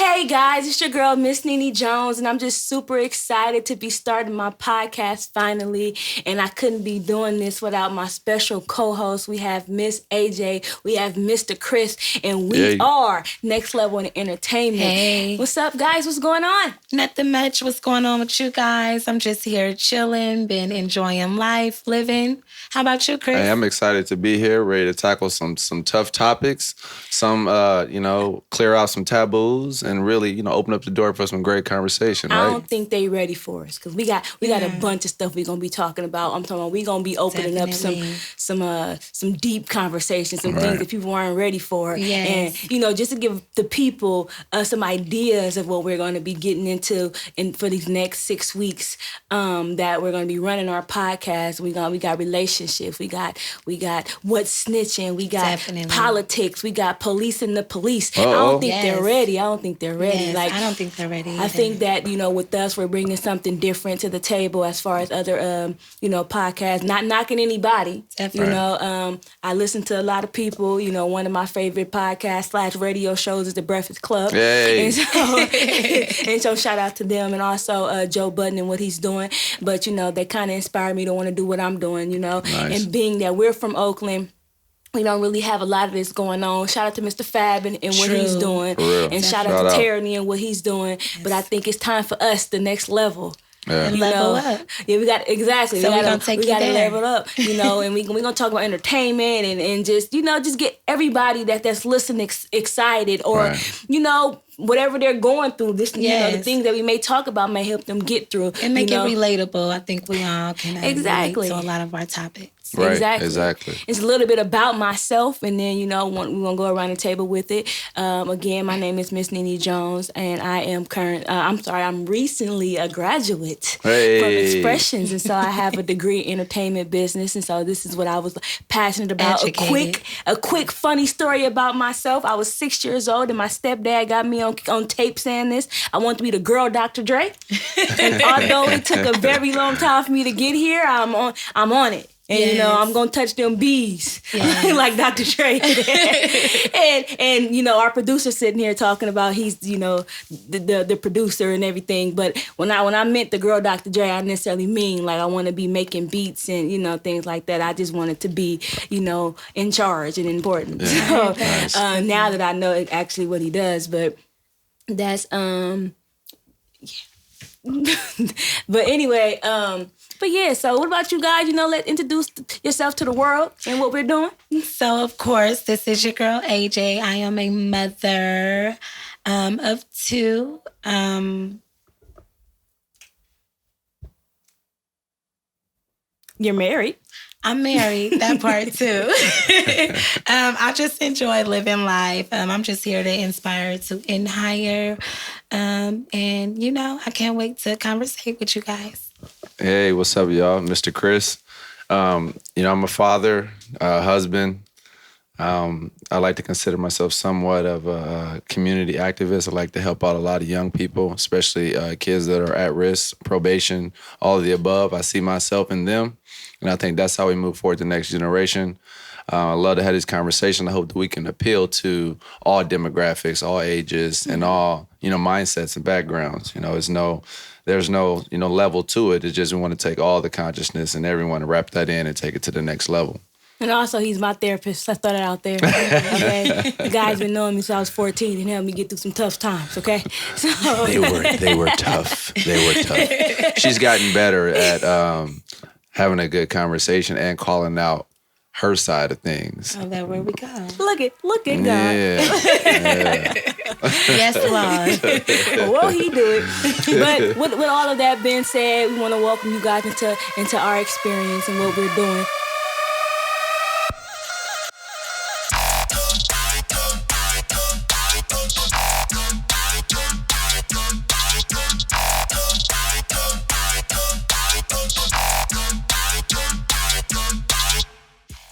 Hey guys, it's your girl Miss NLE Jones, and I'm just super excited to be starting my podcast finally. And I couldn't be doing this without my special co-host. We have Miss AJ, we have Mr. Chris, and we are Next Level in Entertainment. Hey. What's up, guys? What's going on? Nothing much. What's going on with you guys? I'm just here chilling, been enjoying life, living. How about you, Chris? Hey, I'm excited to be here, ready to tackle some tough topics, some clear out some taboos, and really, open up the door for some great conversation. Right? I don't think they ready for us because we got a bunch of stuff we're gonna be talking about. I'm talking about we gonna be opening up some deep conversations, some things that people weren't ready for, and just to give the people some ideas of what we're gonna be getting into for these next 6 weeks. That we're gonna be running our podcast. We got relationships. We got what's snitching. We got politics. We got policing the police. I don't think they're ready. I don't think they're ready. Yes, I don't think they're ready either. I think that, with us, we're bringing something different to the table as far as other, podcasts. Not knocking anybody. Definitely. I listen to a lot of people. One of my favorite podcasts / radio shows is The Breakfast Club. Hey. And so shout out to them, and also Joe Budden and what he's doing. But, they kind of inspire me to want to do what I'm doing, Nice. And being that we're from Oakland, we don't really have a lot of this going on. Shout out to Mr. Fab and what he's doing. And shout out to Tyranny and what he's doing. Yes. But I think it's time for us, the next level. Yeah. Level up. Yeah, we got So we got to level up, and we're going to talk about entertainment and just, just get everybody that's listening excited or, whatever they're going through. This, the things that we may talk about may help them get through. And make it relatable. I think we all can relate to a lot of our topics. Right, exactly. It's a little bit about myself, and then, we're going to go around the table with it. Again, my name is Miss NLE Jones, and I am I'm recently a graduate from Expressions, and so I have a degree in entertainment business, and so this is what I was passionate about. Educated. A quick funny story about myself. I was 6 years old, and my stepdad got me on tape saying this. I wanted to be the girl Dr. Dre, and although it took a very long time for me to get here, I'm on it. And, I'm going to touch them bees like Dr. Dre. and our producer sitting here talking about he's, the producer and everything. But when I meant the girl Dr. Dre, I necessarily mean like I want to be making beats and, things like that. I just wanted to be, in charge and important. Yeah. So nice. Now that I know actually what he does, but that's, But anyway, But yeah, so what about you guys? Introduce yourself to the world and what we're doing. So, of course, this is your girl, AJ. I am a mother of two. You're married. I'm married, that part too. I just enjoy living life. I'm just here to inspire, to inspire. And, I can't wait to conversate with you guys. Hey, what's up, y'all? Mr. Chris. I'm a father, a husband. I like to consider myself somewhat of a community activist. I like to help out a lot of young people, especially kids that are at risk, probation, all of the above. I see myself in them, and I think that's how we move forward to the next generation. I love to have this conversation. I hope that we can appeal to all demographics, all ages, and all, mindsets and backgrounds. There's no level to it. It's just we want to take all the consciousness and everyone and wrap that in and take it to the next level. And also, he's my therapist. Let's throw that out there. Okay? The guy's been knowing me since I was 14 and helped me get through some tough times, okay? So They were tough. She's gotten better at having a good conversation and calling out her side of things. Oh, that's where we go. Look at God. Yeah. Yes, Lord. Won't he do it? But with all of that being said, we want to welcome you guys into our experience and what we're doing.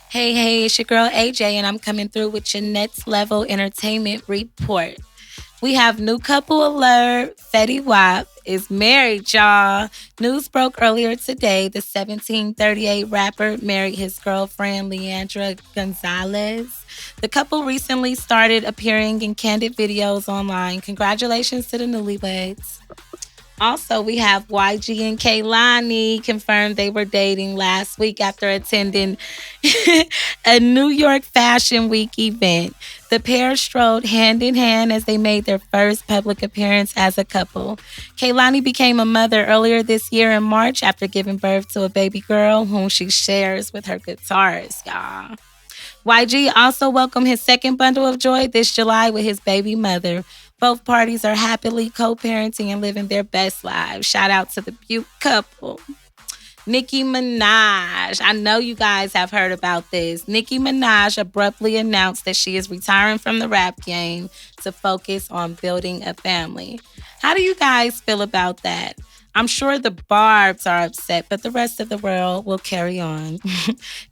Hey, it's your girl AJ, and I'm coming through with your Next Level Entertainment Report. We have new couple alert, Fetty Wap is married, y'all. News broke earlier today. The 1738 rapper married his girlfriend, Leandra Gonzalez. The couple recently started appearing in candid videos online. Congratulations to the newlyweds. Also, we have YG and Kehlani confirmed they were dating last week after attending a New York Fashion Week event. The pair strolled hand in hand as they made their first public appearance as a couple. Kehlani became a mother earlier this year in March after giving birth to a baby girl whom she shares with her guitarist, y'all. YG also welcomed his second bundle of joy this July with his baby mother. Both parties are happily co-parenting and living their best lives. Shout out to the Butte couple. Nicki Minaj. I know you guys have heard about this. Nicki Minaj abruptly announced that she is retiring from the rap game to focus on building a family. How do you guys feel about that? I'm sure the Barbs are upset, but the rest of the world will carry on.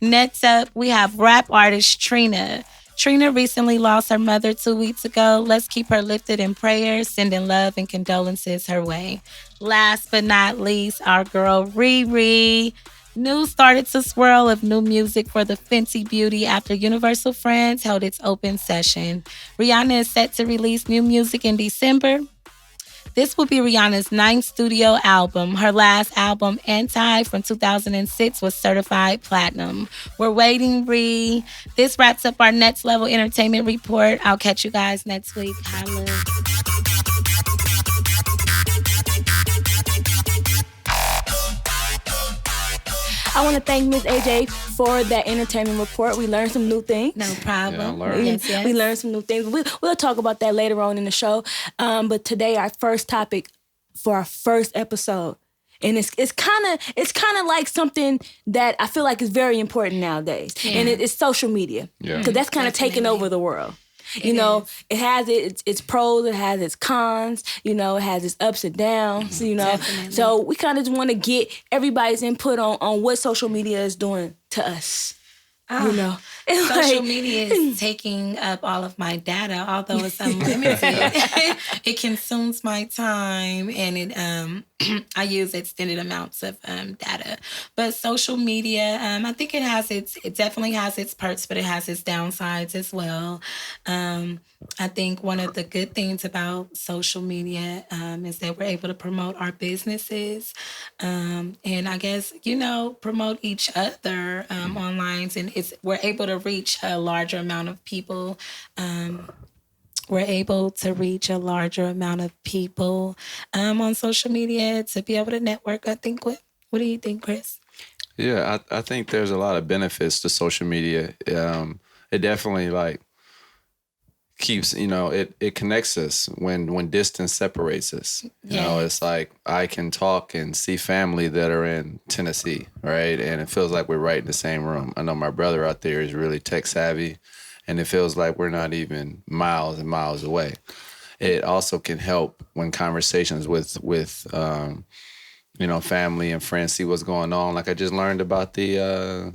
Next up, we have rap artist Trina. Trina recently lost her mother 2 weeks ago. Let's keep her lifted in prayer, sending love and condolences her way. Last but not least, our girl Riri. News started to swirl of new music for the Fenty Beauty after Universal Friends held its open session. Rihanna is set to release new music in December. This will be Rihanna's 9th studio album. Her last album, Anti, from 2006, was certified platinum. We're waiting, Ree. This wraps up our Next Level Entertainment Report. I'll catch you guys next week. Holla. I want to thank Ms. AJ for that entertainment report. We learned some new things. No problem. Yeah, we learned some new things. We'll talk about that later on in the show. But today, our first topic for our first episode, and it's kind of like something that I feel like is very important nowadays, and it's social media, because that's kind of taking over the world. It has its pros, it has its cons, it has its ups and downs, Definitely. So we kind of just want to get everybody's input on what social media is doing to us. Social media is taking up all of my data, although it's unlimited. It consumes my time, and I use extended amounts of data. But social media, I think it definitely has its perks, but it has its downsides as well. I think one of the good things about social media is that we're able to promote our businesses, and I guess promote each other online, and we're able to reach a larger amount of people. We're able to reach a larger amount of people on social media to be able to network. I think. What do you think, Chris? Yeah, I think there's a lot of benefits to social media. It definitely keeps, it connects us when distance separates us. It's like I can talk and see family that are in Tennessee, right? And it feels like we're right in the same room. I know my brother out there is really tech savvy, and it feels like we're not even miles and miles away. It also can help when conversations with family and friends see what's going on. Like I just learned about the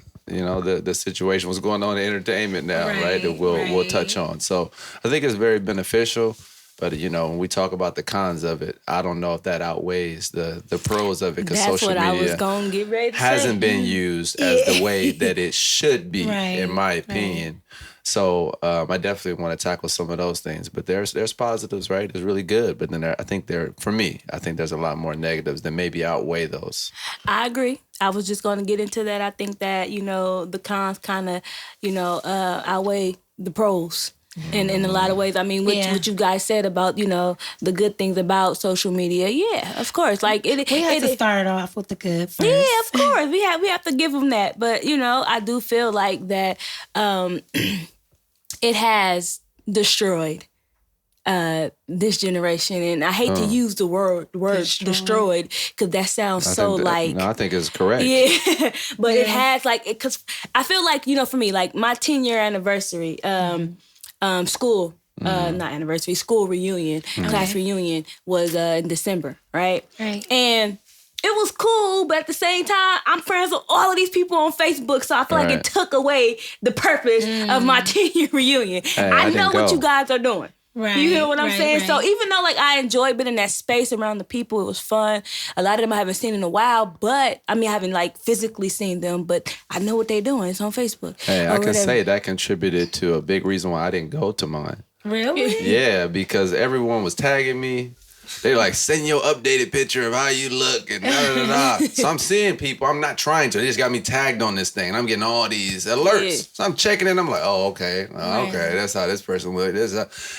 situation, what's going on in entertainment now, right? That we'll touch on. So I think it's very beneficial. But, when we talk about the cons of it, I don't know if that outweighs the pros of it, because social media I was gonna get ready to hasn't been used as the way that it should be, in my opinion. So I definitely want to tackle some of those things. But there's positives, right? It's really good. But then I think there's a lot more negatives that maybe outweigh those. I agree. I was just going to get into that. I think that, the cons kind of, outweigh the pros. In a lot of ways. I mean, what you guys said about, the good things about social media. Yeah, of course. Like we have to start off with the good first. Yeah, of course. We have to give them that. But, I do feel like that it has destroyed this generation, and I hate to use the word destroyed, because that sounds I think it's correct. Yeah, but it has because I feel like for me, like my 10-year anniversary, school reunion, class reunion was in December, right? And it was cool, but at the same time, I'm friends with all of these people on Facebook, so I feel like it took away the purpose of my 10-year reunion. Hey, I know what you guys are doing. Right. You hear what I'm saying? Right. So even though like I enjoyed being in that space around the people, it was fun. A lot of them I haven't seen in a while, but I haven't like physically seen them, but I know what they're doing. It's on Facebook. Hey, I can say that contributed to a big reason why I didn't go to mine. Really? Yeah, because everyone was tagging me. They like, send your updated picture of how you look and da-da-da-da. So I'm seeing people. I'm not trying to. They just got me tagged on this thing. And I'm getting all these alerts. Yeah. So I'm checking it. I'm like, oh, okay. Okay, that's how this person looked. And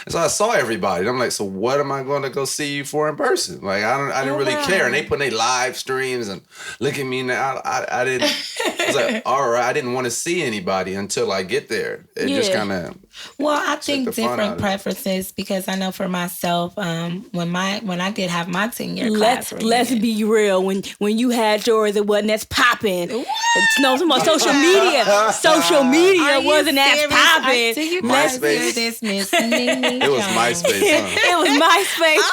so I saw everybody. And I'm like, so what am I going to go see you for in person? Like, I didn't really care. And they put their live streams and look at me now. I didn't. I was like, all right. I didn't want to see anybody until I get there. It just kind of. Well, I think different preferences, because I know for myself, when I did have my 10-year class reunion. Let's be real. When you had yours, it wasn't as popping. No, talking about social media. Social media wasn't as popping. MySpace. This Miss Mimi. It was MySpace. It was MySpace.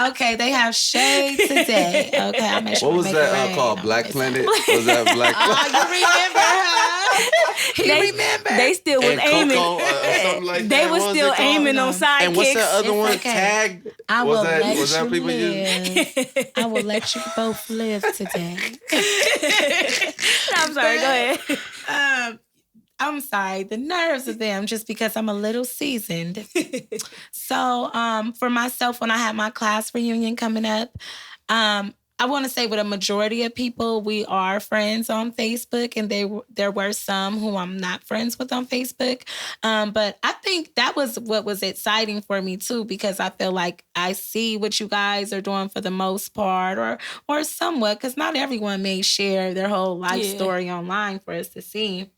Okay, they have shade today. Okay, I'll make sure. What was that called? Black Planet? Was that Black Planet? Oh, you remember her? Remember. They still was aiming. Something like they that. was still aiming on sidekicks. And what's that other one? Okay. Tagged? I will let was that you people live. I will let you both live today. I'm sorry. Go ahead. I'm sorry, the nerves of them, just because I'm a little seasoned. So, for myself, when I had my class reunion coming up, I want to say with a majority of people, we are friends on Facebook, and there were some who I'm not friends with on Facebook. But I think that was what was exciting for me too, because I feel like I see what you guys are doing for the most part, or somewhat, because not everyone may share their whole life story online for us to see.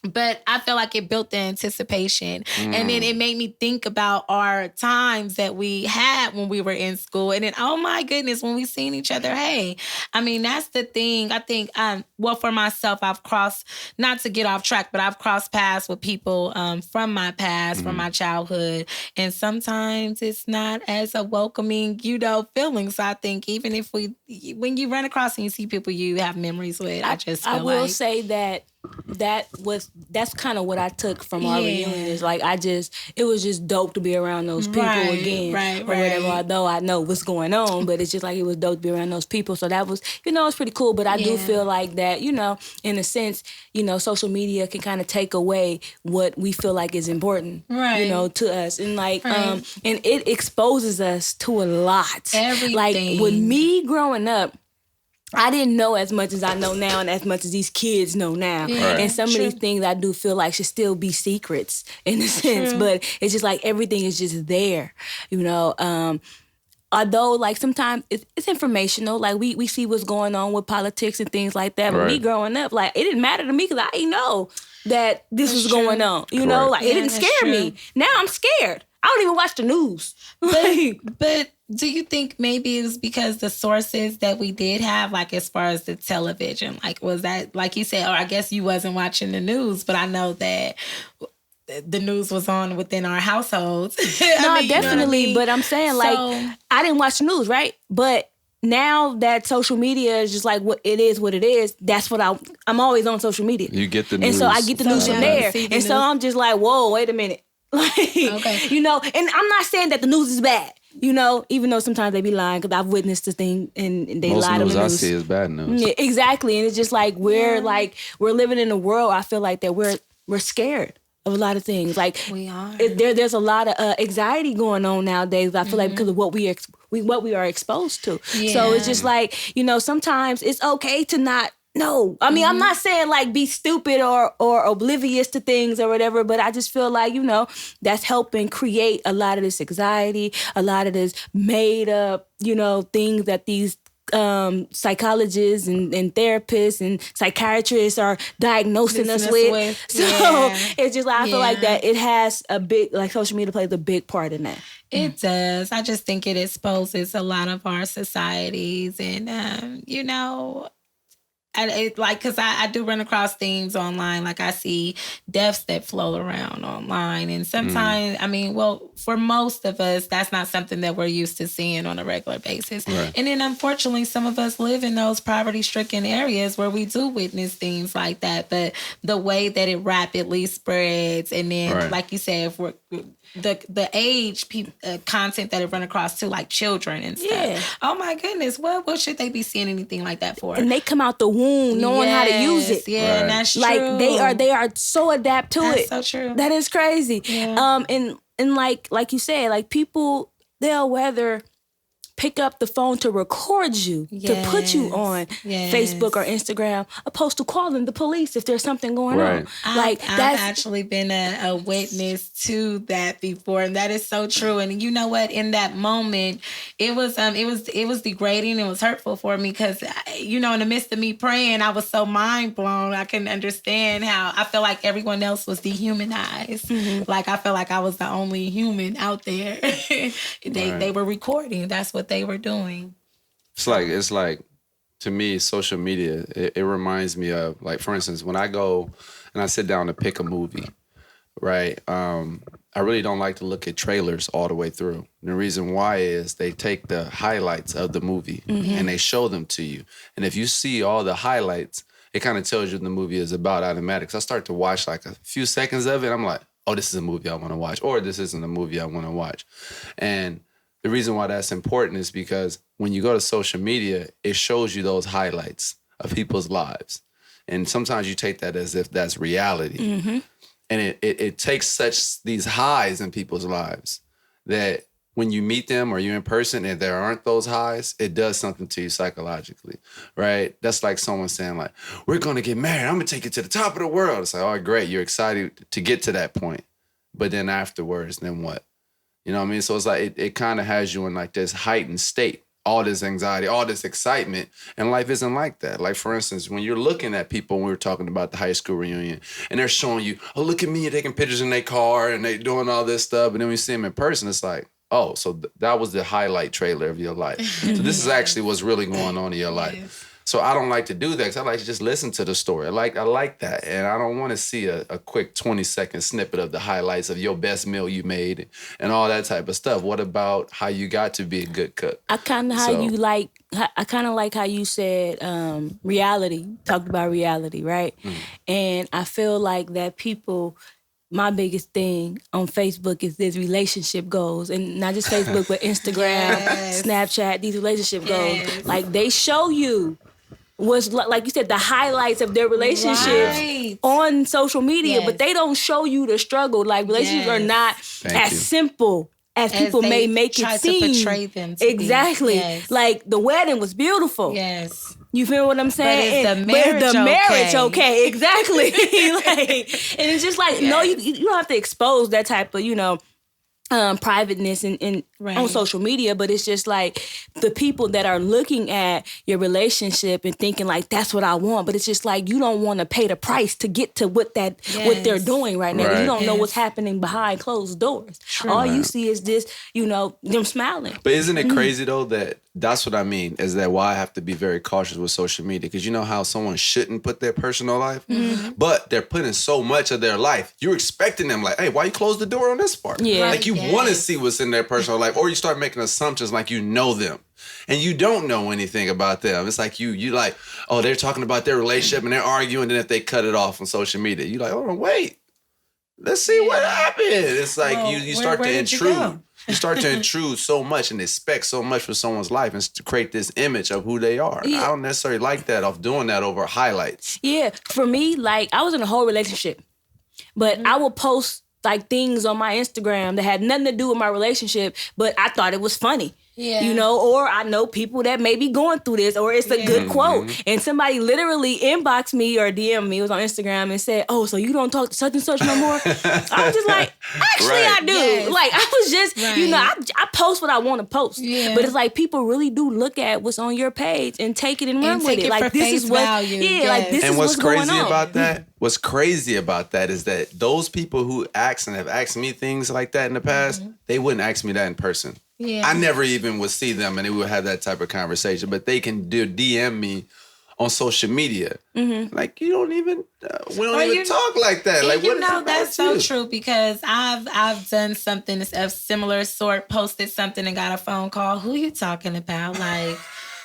But I feel like it built the anticipation. And then it made me think about our times that we had when we were in school. And then, oh my goodness, when we seen each other, hey. I mean, that's the thing. I think, well, for myself, I've crossed, not to get off track, but I've crossed paths with people from my past, from my childhood. And sometimes it's not as a welcoming, feeling. So I think even if when you run across and you see people you have memories with, I will say that that's kind of what I took from our reunion. Is like it was just dope to be around those people again, or whatever. Although I know what's going on, but it's just like it was dope to be around those people. So that was, it's pretty cool. But I do feel like that, in a sense, social media can kind of take away what we feel like is important, to us, and like, and it exposes us to a lot. Everything. Like with me growing up, I didn't know as much as I know now, and as much as these kids know now. Yeah, and some of these things I do feel like should still be secrets in a sense, but it's just like everything is just there, although like sometimes it's informational, like we see what's going on with politics and things like that. But me growing up, like it didn't matter to me because I didn't know that this was going on. Like it didn't scare me. Now I'm scared. I don't even watch the news. But do you think maybe it was because the sources that we did have, like as far as the television, like was that, like you said, or I guess you wasn't watching the news, but I know that the news was on within our households. No, definitely. But I'm saying, like, I didn't watch the news, right? But now that social media is just like what it is, that's what I'm always on social media. You get the news. And so I get the news from there. And so I'm just like, whoa, wait a minute. Like, and I'm not saying that the news is bad, even though sometimes they be lying, because I've witnessed the thing and they lie to the news. Most news I see is bad news. Yeah, exactly. And it's just like we're living in a world, I feel like that we're scared of a lot of things. Like we are. There's a lot of anxiety going on nowadays. I feel like because of what we are exposed to. Yeah. So it's just like, sometimes it's okay to not know. I mean, I'm not saying like be stupid or oblivious to things or whatever, but I just feel like, that's helping create a lot of this anxiety, a lot of this made up, things that these psychologists and therapists and psychiatrists are diagnosing us with. So it's just like, I feel like that it has a big, like social media plays a big part in that. It does. I just think it exposes a lot of our societies and, because I do run across things online. Like I see deaths that float around online. And sometimes, for most of us, that's not something that we're used to seeing on a regular basis. Right. And then unfortunately, some of us live in those poverty-stricken areas where we do witness things like that. But the way that it rapidly spreads, and then, like you said, if we're the age content that it run across too, like children and stuff. Yeah. Oh my goodness, what should they be seeing anything like that for? And they come out the womb knowing how to use it. Yeah, and that's true. Like they are so adapt to it. That's so true. That is crazy. Yeah. And like you said, like people, they'll whether pick up the phone to record you, to put you on Facebook or Instagram, opposed to calling the police if there's something going on. Like I've actually been a witness to that before, and that is so true. And you know what? In that moment, it was degrading. It was hurtful for me because, in the midst of me praying, I was so mind blown. I couldn't understand how I felt like everyone else was dehumanized. Mm-hmm. Like I felt like I was the only human out there. They were recording. That's what they were doing. It's like to me, social media, it reminds me of, like, for instance, when I go and I sit down to pick a movie, right? I really don't like to look at trailers all the way through. And the reason why is they take the highlights of the movie and they show them to you. And if you see all the highlights, it kind of tells you what the movie is about automatic. So I start to watch like a few seconds of it. I'm like, oh, this is a movie I want to watch, or this isn't a movie I want to watch. And the reason why that's important is because when you go to social media, it shows you those highlights of people's lives. And sometimes you take that as if that's reality. Mm-hmm. And it takes these highs in people's lives that when you meet them or you're in person and there aren't those highs, it does something to you psychologically, right? That's like someone saying, like, we're going to get married. I'm going to take it to the top of the world. It's like, oh, great. You're excited to get to that point. But then afterwards, then what? You know what I mean? So it's like it kind of has you in like this heightened state, all this anxiety, all this excitement, and life isn't like that. Like, for instance, when you're looking at people, when we were talking about the high school reunion, and they're showing you, oh, look at me, you're taking pictures in their car, and they doing all this stuff, and then when you see them in person, it's like, oh, so that was the highlight trailer of your life. So this is actually what's really going on in your life. So I don't like to do that because I like to just listen to the story. I like that. And I don't want to see a quick 20-second snippet of the highlights of your best meal you made and all that type of stuff. What about how you got to be a good cook? I kind of like how you said reality, talked about reality, right? And I feel like that people, my biggest thing on Facebook is this relationship goals, and not just Facebook, but Instagram, Snapchat, these relationship goals. Like they show you was like you said, the highlights of their relationships on social media, but they don't show you the struggle. Like relationships are not simple as people may make it seem. To portray them to exactly. Like the wedding was beautiful. Yes. You feel what I'm saying? But is the marriage okay? Exactly. And it's just like, no, you don't have to expose that type of, privateness on social media, but it's just like the people that are looking at your relationship and thinking like that's what I want, but it's just like you don't want to pay the price to get to what they're doing right now. You don't know what's happening behind closed doors. True. All you see is this, them smiling. But isn't it crazy though that's what I mean, is that why I have to be very cautious with social media, because you know how someone shouldn't put their personal life, but they're putting so much of their life. You're expecting them like, hey, why you close the door on this part? Yeah. Like you want to see what's in their personal life, or you start making assumptions like you know them. And you don't know anything about them. It's like you like, oh, they're talking about their relationship and they're arguing, and then if they cut it off on social media, you're like, oh, wait, let's see what happened. It's like you start to intrude. You start to intrude so much and expect so much for someone's life and to create this image of who they are. I don't necessarily like that of doing that over highlights. Yeah, for me, like I was in a whole relationship, but I would post like things on my Instagram that had nothing to do with my relationship, but I thought it was funny. Yeah. Or I know people that may be going through this, or it's a good quote. And somebody literally inboxed me or DM'd me, it was on Instagram, and said, oh, so you don't talk to such and such no more? I was just like, actually I do. Yes. Like I was just, I post what I want to post. Yeah. But it's like people really do look at what's on your page and take it and run with it. Like this is what value. Like this is what's going on. What's crazy about that is that those people who ask and have asked me things like that in the past, they wouldn't ask me that in person. Yeah. I never even would see them and we would have that type of conversation. But they can DM me on social media. Mm-hmm. Like, you don't even, we don't even talk like that. Like, you know, that's so true, because I've done something of similar sort, posted something and got a phone call. Who you talking about? Like,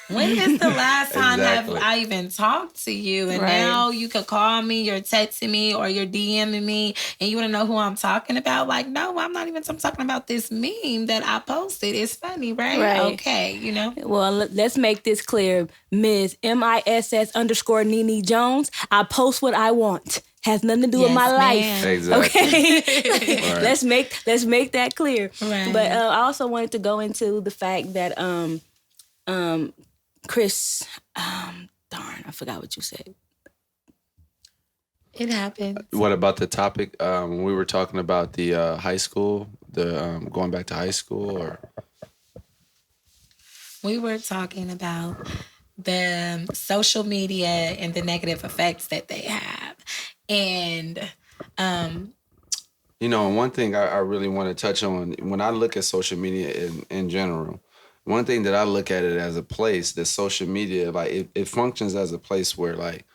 when is the last time have I even talked to you? And now you could call me, you're texting me, or you're DMing me, and you want to know who I'm talking about? Like, no, I'm not even. I'm talking about this meme that I posted. It's funny, right? Okay, you know. Well, let's make this clear. Ms. MISS_Nene Jones, I post what I want. Has nothing to do with my life. Exactly. Okay. Let's make that clear. Right. But I also wanted to go into the fact that Chris, darn, I forgot what you said. It happened. What about the topic? When we were talking about the high school, the going back to high school, or we were talking about the social media and the negative effects that they have, and you know, one thing I really want to touch on when I look at social media in general. One thing that I look at it as a place that social media, like it functions as a place where like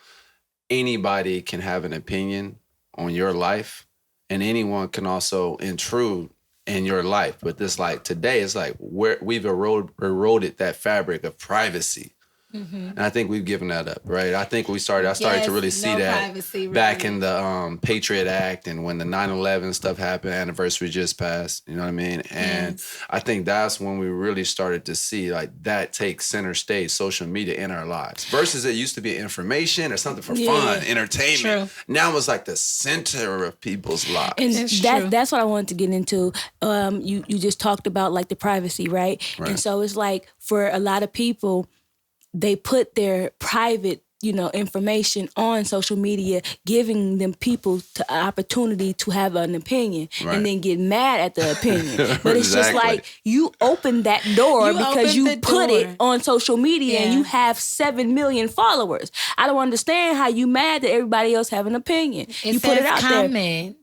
anybody can have an opinion on your life, and anyone can also intrude in your life. But this, like today, it's like we've eroded that fabric of privacy. Mm-hmm. And I think we've given that up, right? I think I started to really see that back in the Patriot Act, and when the 9/11 stuff happened, anniversary just passed, you know what I mean? And I think that's when we really started to see like that take center stage, social media in our lives. Versus it used to be information or something for fun, entertainment. True. Now it's like the center of people's lives. And that's what I wanted to get into. You just talked about like the privacy, right? And so it's like for a lot of people, they put their private, information on social media, giving them people the opportunity to have an opinion and then get mad at the opinion. But it's just like you opened that door because you put it on social media and you have 7 million followers. I don't understand how you mad that everybody else have an opinion. You put it out there.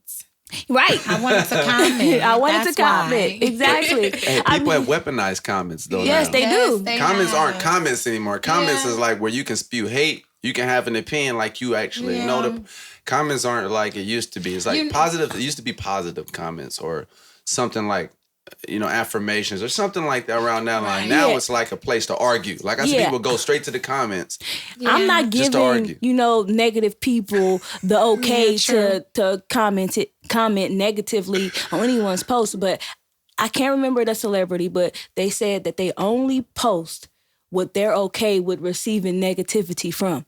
Right. I wanted to comment. I wanted to comment. Exactly. Hey, people have weaponized comments, though. Yes, now. they do. Comments aren't comments anymore. Comments is like where you can spew hate. You can have an opinion like you actually know. The comments aren't like it used to be. It's like positive. It used to be positive comments or something like, affirmations or something like that around that line. Now it's like a place to argue. Like I see people go straight to the comments. I'm not giving, negative people the okay to comment negatively on anyone's post, but I can't remember the celebrity, but they said that they only post what they're okay with receiving negativity from.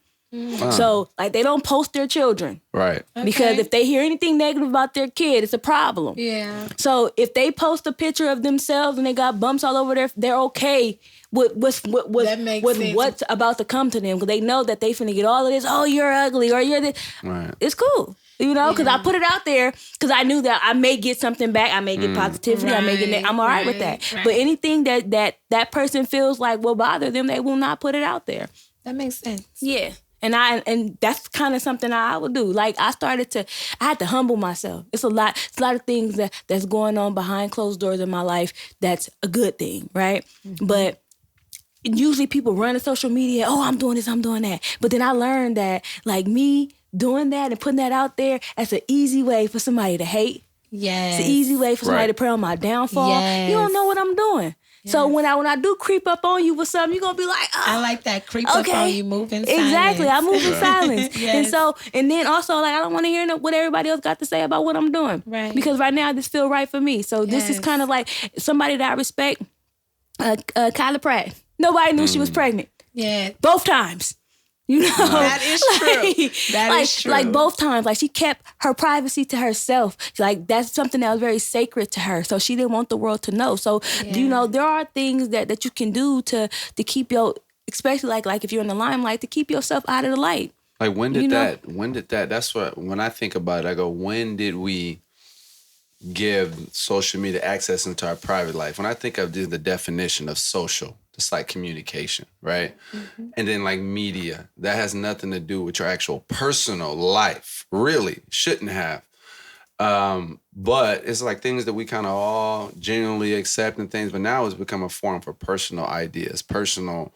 So, like, they don't post their children. Right. Because if they hear anything negative about their kid, it's a problem. Yeah. So, if they post a picture of themselves and they got bumps all over they're okay with what's about to come to them. Because they know that they finna get all of this, oh, you're ugly, or you're this. Right. It's cool. Because I put it out there because I knew that I may get something back. I may get positivity. I may get I'm all right with that. Right. But anything that person feels like will bother them, they will not put it out there. That makes sense. Yeah. And that's kind of something I would do. Like I had to humble myself. It's a lot of things that's going on behind closed doors in my life that's a good thing, right? Mm-hmm. But usually people run to social media, oh, I'm doing this, I'm doing that. But then I learned that like me doing that and putting that out there, that's an easy way for somebody to hate. Yes. It's an easy way for somebody to pray on my downfall. Yes. You don't know what I'm doing. Yes. So when I do creep up on you with something, you're gonna be like, oh, I like that creep up on you, move in silence. Exactly, I move in silence. Yes. And then also like I don't want to hear what everybody else got to say about what I'm doing. Right. Because right now this feel right for me. So this is kind of like somebody that I respect, Kyla Pratt. Nobody knew she was pregnant. Yeah. Both times. That is true. That is true. Like both times, like she kept her privacy to herself. Like that's something that was very sacred to her. So she didn't want the world to know. So there are things that you can do to keep especially like if you're in the limelight, to keep yourself out of the light. Like when did that? That's what when I think about it, I go, when did we give social media access into our private life? When I think of the definition of social. It's like communication, right? Mm-hmm. And then like media, that has nothing to do with your actual personal life, really, shouldn't have. But it's like things that we kind of all genuinely accept and things, but now it's become a forum for personal ideas, personal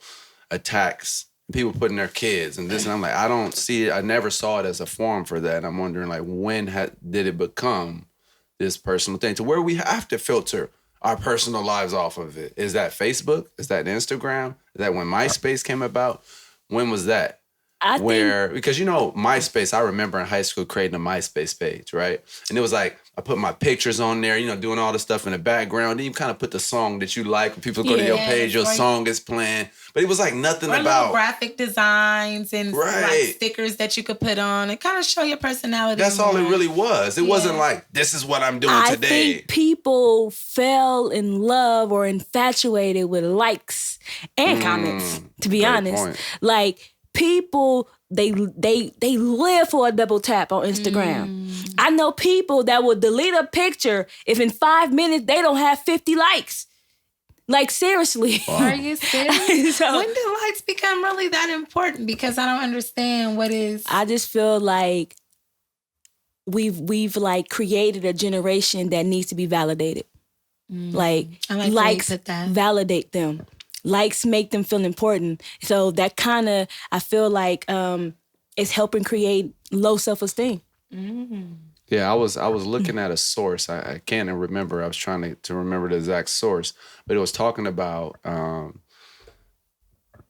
attacks, people putting their kids and this, and I'm like, I don't see it. I never saw it as a forum for that. I'm wondering, like, when did it become this personal thing to where we have to filter our personal lives off of it? Is that Facebook? Is that Instagram? Is that when MySpace came about? When was that? Because MySpace, I remember in high school creating a MySpace page, right? And it was like, I put my pictures on there, doing all the stuff in the background. Then you kind of put the song that you like. When people go to your page, your song is playing. But it was like nothing about little graphic designs and like stickers that you could put on and kind of show your personality. That's all it really was. It wasn't like, this is what I'm doing today. I think people fell in love or infatuated with likes and comments, to be honest. Point. Like, people, they live for a double tap on Instagram. I know people that will delete a picture if in 5 minutes they don't have 50 likes. Like, seriously. Wow. Are you serious? When did likes become really that important? Because I don't understand what is. I just feel like we've like created a generation that needs to be validated. Like likes validate them. Likes make them feel important. So that kind of, I feel like, is helping create low self-esteem. Yeah, I was looking at a source. I can't remember. I was trying to remember the exact source, but it was talking about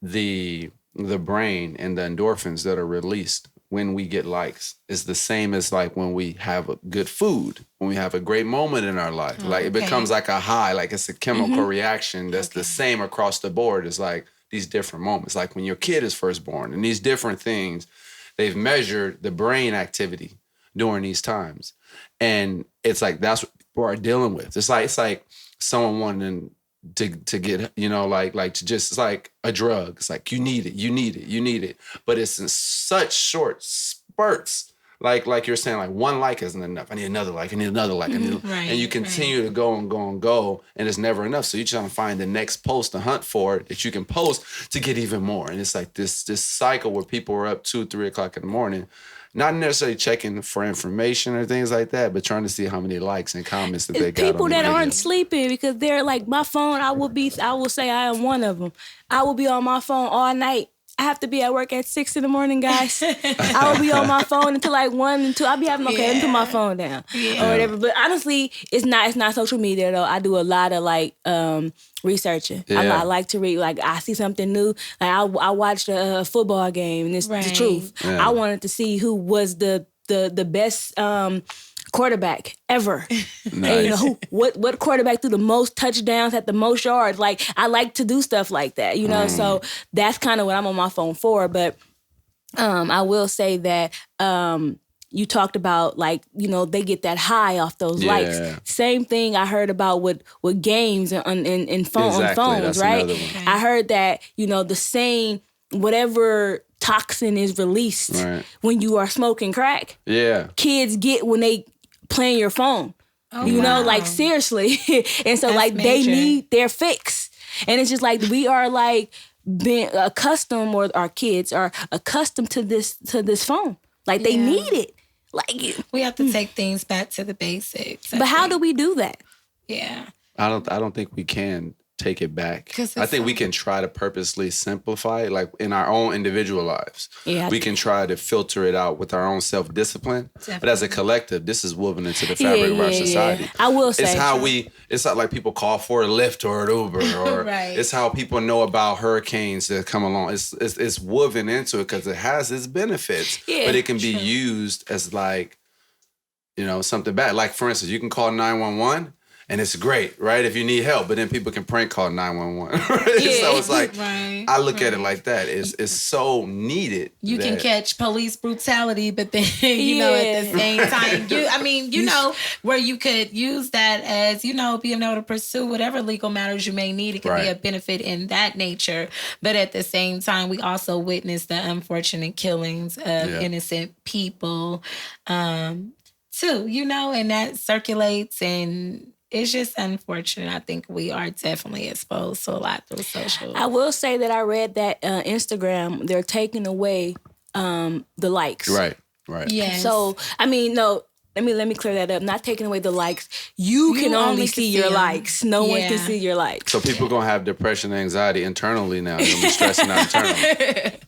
the brain and the endorphins that are released when we get likes. It's the same as like when we have a good food, when we have a great moment in our life. Like it becomes like a high, like it's a chemical reaction that's the same across the board. It's like these different moments. Like when your kid is first born and these different things, they've measured the brain activity during these times. And it's like, that's what people are dealing with. It's like someone wanting to get, like to just, it's like a drug. It's like, you need it. But it's in such short spurts. Like you're saying, like one like isn't enough. I need another like, and you continue to go and go and go, and it's never enough. So you're trying to find the next post to hunt for that you can post to get even more. And it's like this cycle where people are up 2, 3 o'clock in the morning, not necessarily checking for information or things like that, but trying to see how many likes and comments that they got. People that aren't sleeping because they're like, my phone, I will say I am one of them. I will be on my phone all night. I have to be at work at 6 in the morning, guys. I will be on my phone until like 1 and 2. I'll be having, let me put my phone down or whatever. But honestly, it's not social media though. I do a lot of like researching. Yeah. I like to read. Like I see something new. Like I watched a football game and it's the truth. Yeah. I wanted to see who was the best quarterback ever. Nice. And what quarterback threw the most touchdowns, had the most yards. Like I like to do stuff like that, so that's kind of what I'm on my phone for. But I will say that you talked about like, they get that high off those likes. Same thing I heard about with games and on phones, that's right? I heard that, the same whatever toxin is released when you are smoking crack. Yeah. Kids get when they playing your phone. Oh, wow. Like seriously. And so that's like major. They need their fix. And it's just like we are like being accustomed, or our kids are accustomed to this phone. Like they need it. Like we have to take things back to the basics. But how do we do that? Yeah. I don't think we can take it back. I think we can try to purposely simplify it, like in our own individual lives. Yeah, we can try to filter it out with our own self-discipline. Definitely. But as a collective, this is woven into the fabric of our society. I will say it's not like people call for a Lyft or an Uber, or it's how people know about hurricanes that come along. It's woven into it because it has its benefits, but it can be used as like, something bad. Like for instance, you can call 911. And it's great, right? If you need help, but then people can prank call 911. Right? So it's like, I look at it like that. It's so needed. You can catch police brutality, but then, at the same time, where you could use that as, being able to pursue whatever legal matters you may need. It could be a benefit in that nature. But at the same time, we also witness the unfortunate killings of innocent people, too, and that circulates, and it's just unfortunate. I think we are definitely exposed to a lot through social. I will say that I read that Instagram, they're taking away the likes. Right. Yes. So, let me clear that up. Not taking away the likes. You can only see your likes. No one can see your likes. So people gonna have depression and anxiety internally now. They're gonna be stressing out internally.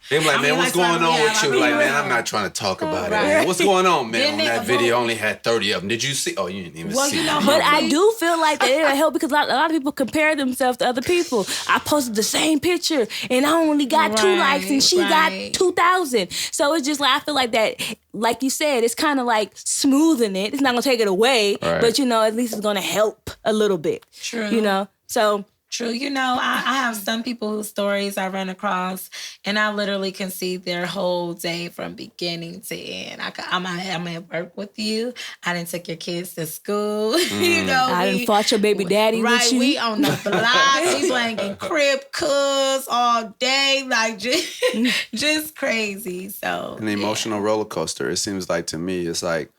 They be like, man, what's going on with you? Like, man, I'm not trying to talk about it. Man. What's going on, man? On that video, only had 30 of them. Did you see? Oh, you didn't even see. But I do feel like that it'll help because a lot of people compare themselves to other people. I posted the same picture and I only got 2 likes and she got 2,000. So it's just like, I feel like that, like you said, it's kind of like smoothing it. It's not gonna take it away, but at least it's gonna help a little bit. True. So. True. I have some people whose stories I run across, and I literally can see their whole day from beginning to end. I'm at work with you. I didn't take your kids to school. I didn't fought your baby daddy with you. We on the block. We playing crib cuz all day, like just crazy. So an emotional roller coaster. It seems like to me, it's like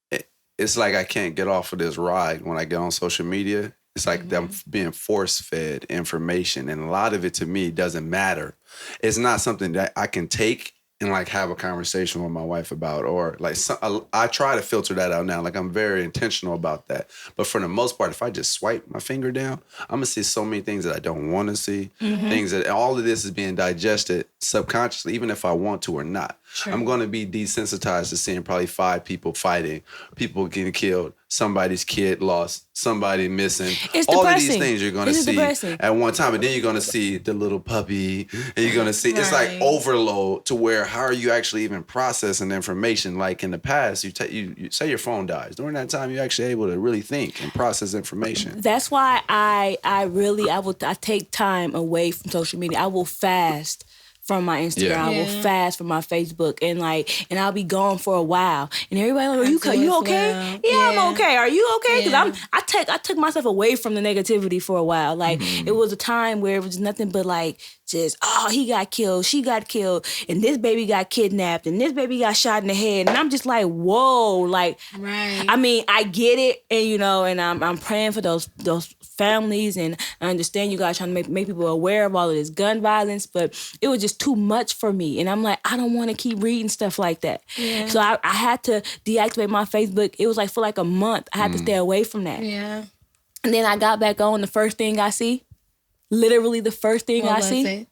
I can't get off of this ride when I get on social media. It's like them being force-fed information. And a lot of it, to me, doesn't matter. It's not something that I can take and, like, have a conversation with my wife about. Or, like, I try to filter that out now. Like, I'm very intentional about that. But for the most part, if I just swipe my finger down, I'm going to see so many things that I don't want to see. Things that all of this is being digested subconsciously, even if I want to or not. I'm going to be desensitized to seeing probably 5 people fighting, people getting killed, somebody's kid lost, somebody missing. It's all depressing. Of these things you're going to see at one time. And then you're going to see the little puppy. And you're going to see, it's like overload to where how are you actually even processing information? Like in the past, you say your phone dies. During that time, you're actually able to really think and process information. That's why I take time away from social media. I will fast from my Instagram. I will fast from my Facebook and I'll be gone for a while. And everybody like, are you okay? Well. Yeah, I'm okay. Are you okay? Because I took myself away from the negativity for a while. Like it was a time where it was nothing but like just, he got killed, she got killed, and this baby got kidnapped, and this baby got shot in the head. And I'm just like, whoa, like I mean, I get it, and I'm praying for those families, and I understand you guys trying to make people aware of all of this gun violence, but it was just too much for me. And I'm like, I don't want to keep reading stuff like that. Yeah. So I had to deactivate my Facebook. It was like for like a month. I had to stay away from that. Yeah. And then I got back on. The first thing I see, literally the first thing I see,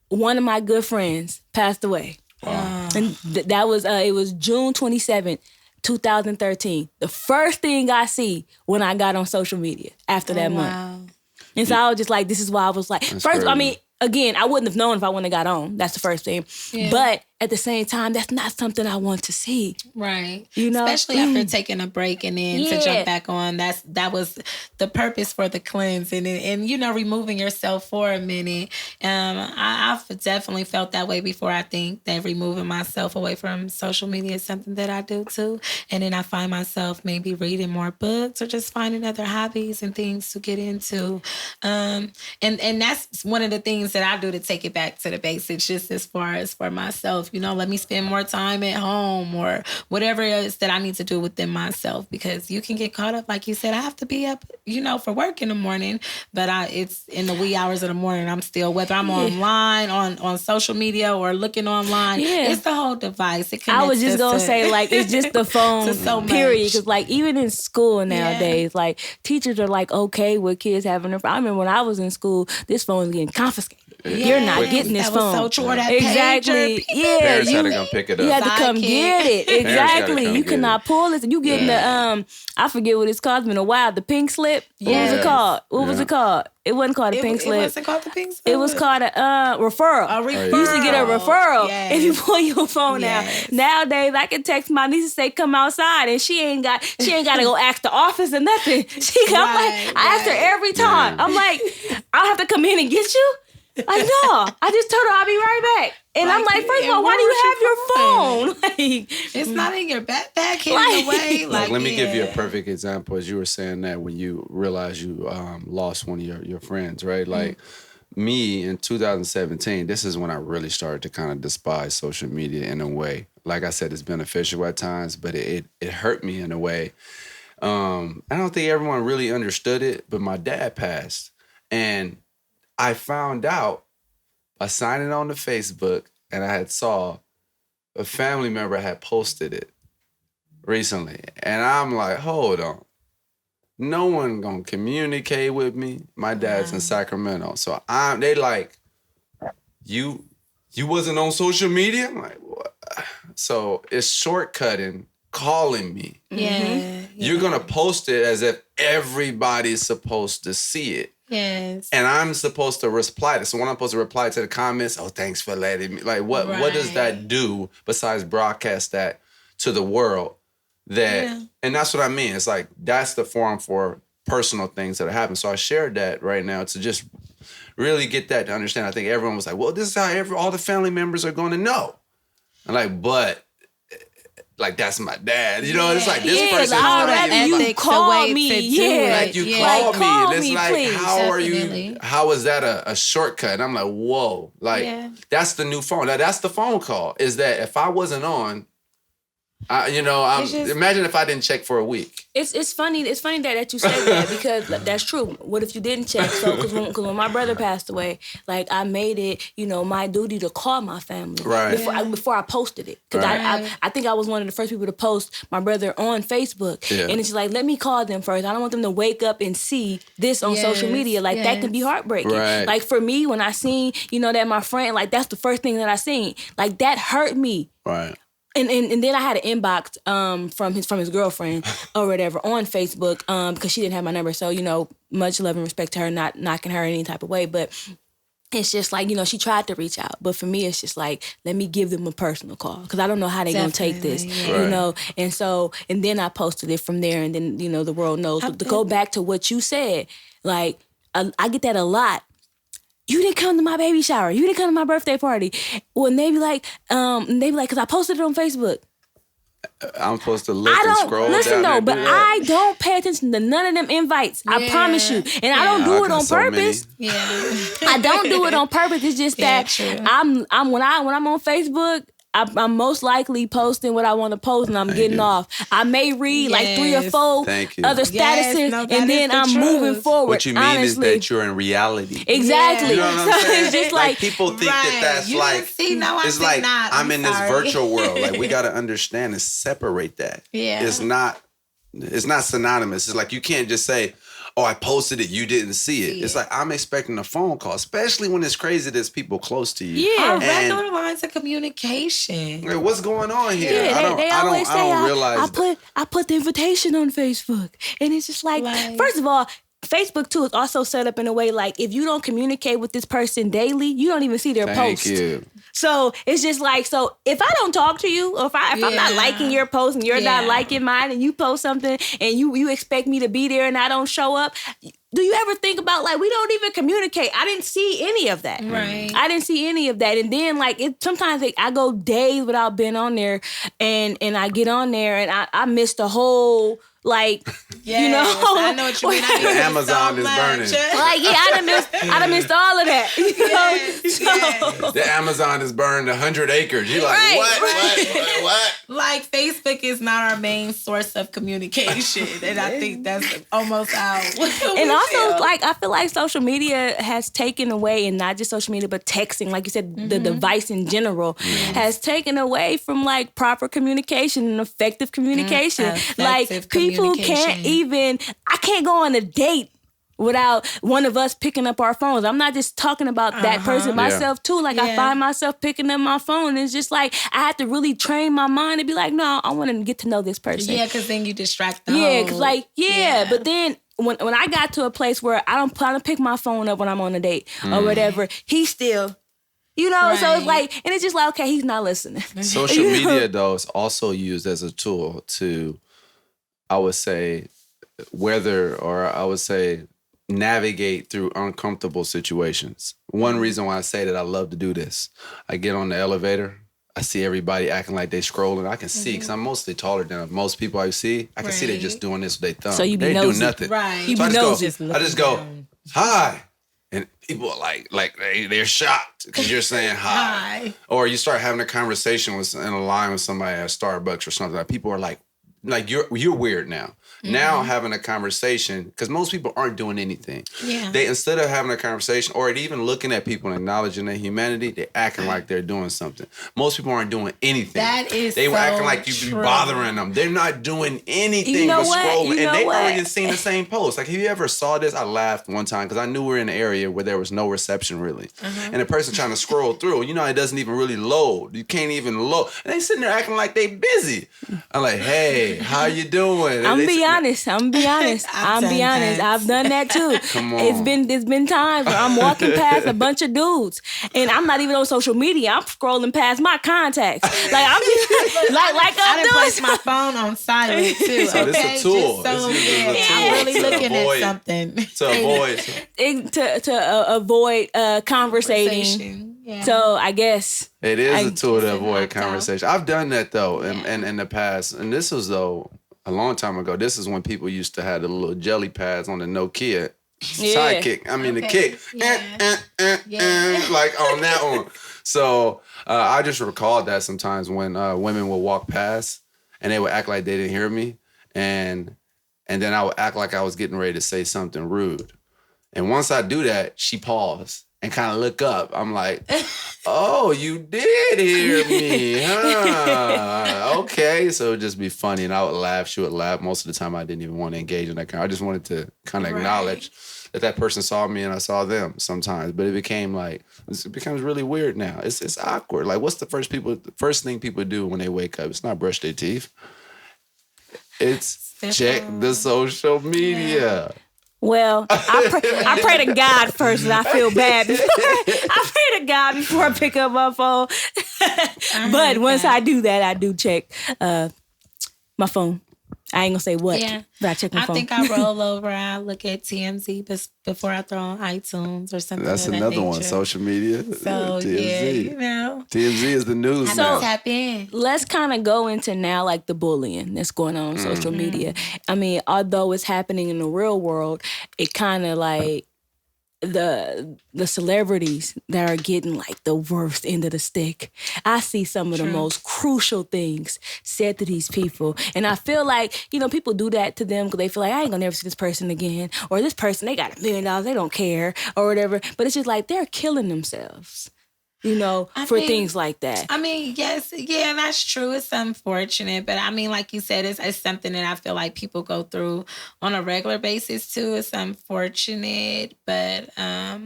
one of my good friends passed away. Wow. And that was, it was June 27th. 2013. The first thing I see when I got on social media after that month. And so I was just like, this is why I was like, That's first, crazy. I mean, again, I wouldn't have known if I wouldn't have got on. That's the first thing. Yeah. But at the same time, that's not something I want to see. Right. Especially after taking a break and then to jump back on. That was the purpose for the cleanse and removing yourself for a minute. I've definitely felt that way before. I think that removing myself away from social media is something that I do too. And then I find myself maybe reading more books or just finding other hobbies and things to get into. And that's one of the things that I do to take it back to the basics, just as far as for myself. Let me spend more time at home or whatever it is that I need to do within myself, because you can get caught up. Like you said, I have to be up, for work in the morning, but it's in the wee hours of the morning. I'm still, whether I'm online, on social media or looking online, it's the whole device. I was just going to say, like, it's just the phone, period. Because, like, even in school nowadays, like, teachers are, like, okay with kids having their phone. I remember when I was in school, this phone was getting confiscated. You're not getting this phone. Was so true, that exactly. Pager. Parents had to come pick it up. You had to come get it. Exactly. You cannot pull this. You getting the I forget what it's called. It's been a while. The pink slip. What was it called? What was it called? It wasn't called a pink slip. It wasn't called the pink slip. It was called a referral. A referral. You used to get a referral if you pull your phone out. Nowadays, I can text my niece and say, "Come outside," and she ain't got to go ask the office or nothing. I asked her every time. I'm like, I'll have to come in and get you. Like, no, I just told her I'll be right back. And I'm like, first of all, why do you have your phone? Like, it's not in your backpack hidden away. Like, let me give you a perfect example. As you were saying that when you realized you lost one of your friends, right? Like me in 2017, this is when I really started to kind of despise social media in a way. Like I said, it's beneficial at times, but it hurt me in a way. I don't think everyone really understood it, but my dad passed. And I found out by signing on to Facebook, and I had saw a family member had posted it. recently. And I'm like, hold on. No one gonna communicate with me. My dad's in Sacramento. So they like, you wasn't on social media? I'm like, what? So it's shortcutting calling me. Yeah. You're gonna post it as if everybody's supposed to see it. Yes. And I'm supposed to reply to. So when I'm supposed to reply to the comments, oh, thanks for letting me. Like, what does that do besides broadcast that to the world? And that's what I mean. It's like, that's the forum for personal things that happen. So I shared that right now to just really get that to understand. I think everyone was like, well, this is how all the family members are going to know. I'm like, but like, that's my dad. You know, it's like, this person already you call me. Like, you call me. It's like, please. how are you? How is that a shortcut? And I'm like, whoa. Like, that's the new phone. That's the phone call. Is that if I wasn't on, imagine if I didn't check for a week. It's funny that you say that, because that's true. What if you didn't check? So because when my brother passed away, like, I made it, my duty to call my family before I posted it, because I think I was one of the first people to post my brother on Facebook, and it's like, let me call them first. I don't want them to wake up and see this on social media. Like that can be heartbreaking. Right. Like for me, when I seen that my friend, like that's the first thing that I seen, like that hurt me. Right. And then I had an inbox from his girlfriend or whatever on Facebook because she didn't have my number. So, much love and respect to her, not knocking her in any type of way. But it's just like, she tried to reach out. But for me, it's just like, let me give them a personal call because I don't know how they're going to take this, And then I posted it from there, and then, the world knows. But to go back to what you said, like, I get that a lot. You didn't come to my baby shower. You didn't come to my birthday party. When they be like, because I posted it on Facebook. I'm supposed to look and scroll listen down though, but I don't pay attention to none of them invites. I promise you, and I don't do it on purpose. I don't do it on purpose. It's just that I'm when I'm on Facebook, I'm most likely posting what I want to post, and I'm getting off. I may read like 3 or 4 other statuses, and then I'm moving forward. What you mean is that you're in reality. Exactly. You know what I'm saying? It's just like people think that's it's like I'm in this virtual world. Like, we got to understand and separate that. Yeah. It's not synonymous. It's like, you can't just say, oh, I posted it, you didn't see it. It's like, I'm expecting a phone call, especially when it's crazy there's people close to you. Yeah. Regular lines of communication. Like, what's going on here? Yeah, they always say, I don't realize I put the invitation on Facebook. And it's just like, first of all, Facebook too is also set up in a way like, if you don't communicate with this person daily, you don't even see their post. Thank you. So it's just like, so if I don't talk to you, or if I'm not liking your post and you're not liking mine, and you post something and you expect me to be there and I don't show up, do you ever think about, like, we don't even communicate? I didn't see any of that. Right. I didn't see any of that. And then, like, sometimes I go days without being on there, and I get on there and I miss the whole, like, I know what you mean. The Amazon is burning. Like, I done missed all of that. The Amazon is burned 100 acres. You're like, what? Like, Facebook is not our main source of communication, and I think that's almost out. And also, like, I feel like social media has taken away, and not just social media, but texting, like you said, the device in general, has taken away from, like, proper communication and effective communication. Like, people can't even, I can't go on a date without one of us picking up our phones. I'm not just talking about that person, myself too. Like, I find myself picking up my phone, and it's just like, I have to really train my mind to be like, no, I want to get to know this person. Yeah, because then you distract them. Yeah, because like, but then when I got to a place where I don't pick my phone up when I'm on a date or whatever, he still, so it's like, and it's just like, okay, he's not listening. Social media, though, is also used as a tool to, I would say, navigate through uncomfortable situations. One reason why I say that I love to do this, I get on the elevator, I see everybody acting like they scrolling. I can see, because I'm mostly taller than most people I see. I can see they're just doing this with their thumb. So you be they nosy. do nothing. Right. You So be nosy. I just go, hi. And people are like they're shocked because you're saying hi. Or you start having a conversation in a line with somebody at Starbucks or something. Like, people are like you're weird now. Now having a conversation, because most people aren't doing anything. Yeah. They, instead of having a conversation or even looking at people and acknowledging their humanity, they're acting like they're doing something. Most people aren't doing anything. That is They were so acting like you'd be bothering them. They're not doing anything but scrolling. And they've already seen the same post. Like, have you ever saw this? I laughed one time because I knew we were in an area where there was no reception really. And the person trying to scroll through, it doesn't even really load. You can't even load. And they sitting there acting like they busy. I'm like, hey, how you doing? I'm be honest. I've done that too. Come on. It's been times where I'm walking past a bunch of dudes and I'm not even on social media. I'm scrolling past my contacts. Like I'm just, like I I'm done doing. placed my phone on silent too. So this Okay, a tool. just so This is a tool I'm really to looking avoid- at something. To avoid. to avoid conversating. Yeah. So I guess It is a tool to guess it avoid knocked out. conversation. I've done that though in the past. And this was though a long time ago. This is when people used to have the little jelly pads on the Nokia sidekick. I mean the kick. Like on that one. So I just recalled that sometimes when women would walk past and they would act like they didn't hear me. And then I would act like I was getting ready to say something rude. And once I do that, she paused and kind of look up. I'm like, oh, you did hear me, huh? Okay. So it would just be funny. And I would laugh. She would laugh. Most of the time, I didn't even want to engage in that kind. I just wanted to kind of acknowledge that person saw me and I saw them sometimes. But it becomes really weird now. It's awkward. Like, what's the first thing people do when they wake up? It's not brush their teeth. It's check the social media. Well, I pray to God first, and I feel bad. I pray to God before I pick up my phone. But once I do that, I do check my phone. I ain't gonna say what, but I check my phone. I think I roll over. I look at TMZ before I throw on iTunes or something. That's another one. Social media. So TMZ. yeah, TMZ is the news I now. tap in. Let's kind of go into now like the bullying that's going on social media. I mean, although it's happening in the real world, it kind of like the celebrities that are getting like the worst end of the stick. I see some of the most crucial things said to these people. And I feel like, people do that to them because they feel like I ain't gonna never see this person again. Or this person, they got $1 million, they don't care or whatever. But it's just like they're killing themselves. For things like that. I mean, yes, yeah, that's true. It's unfortunate. But I mean, like you said, it's something that I feel like people go through on a regular basis too. It's unfortunate. But I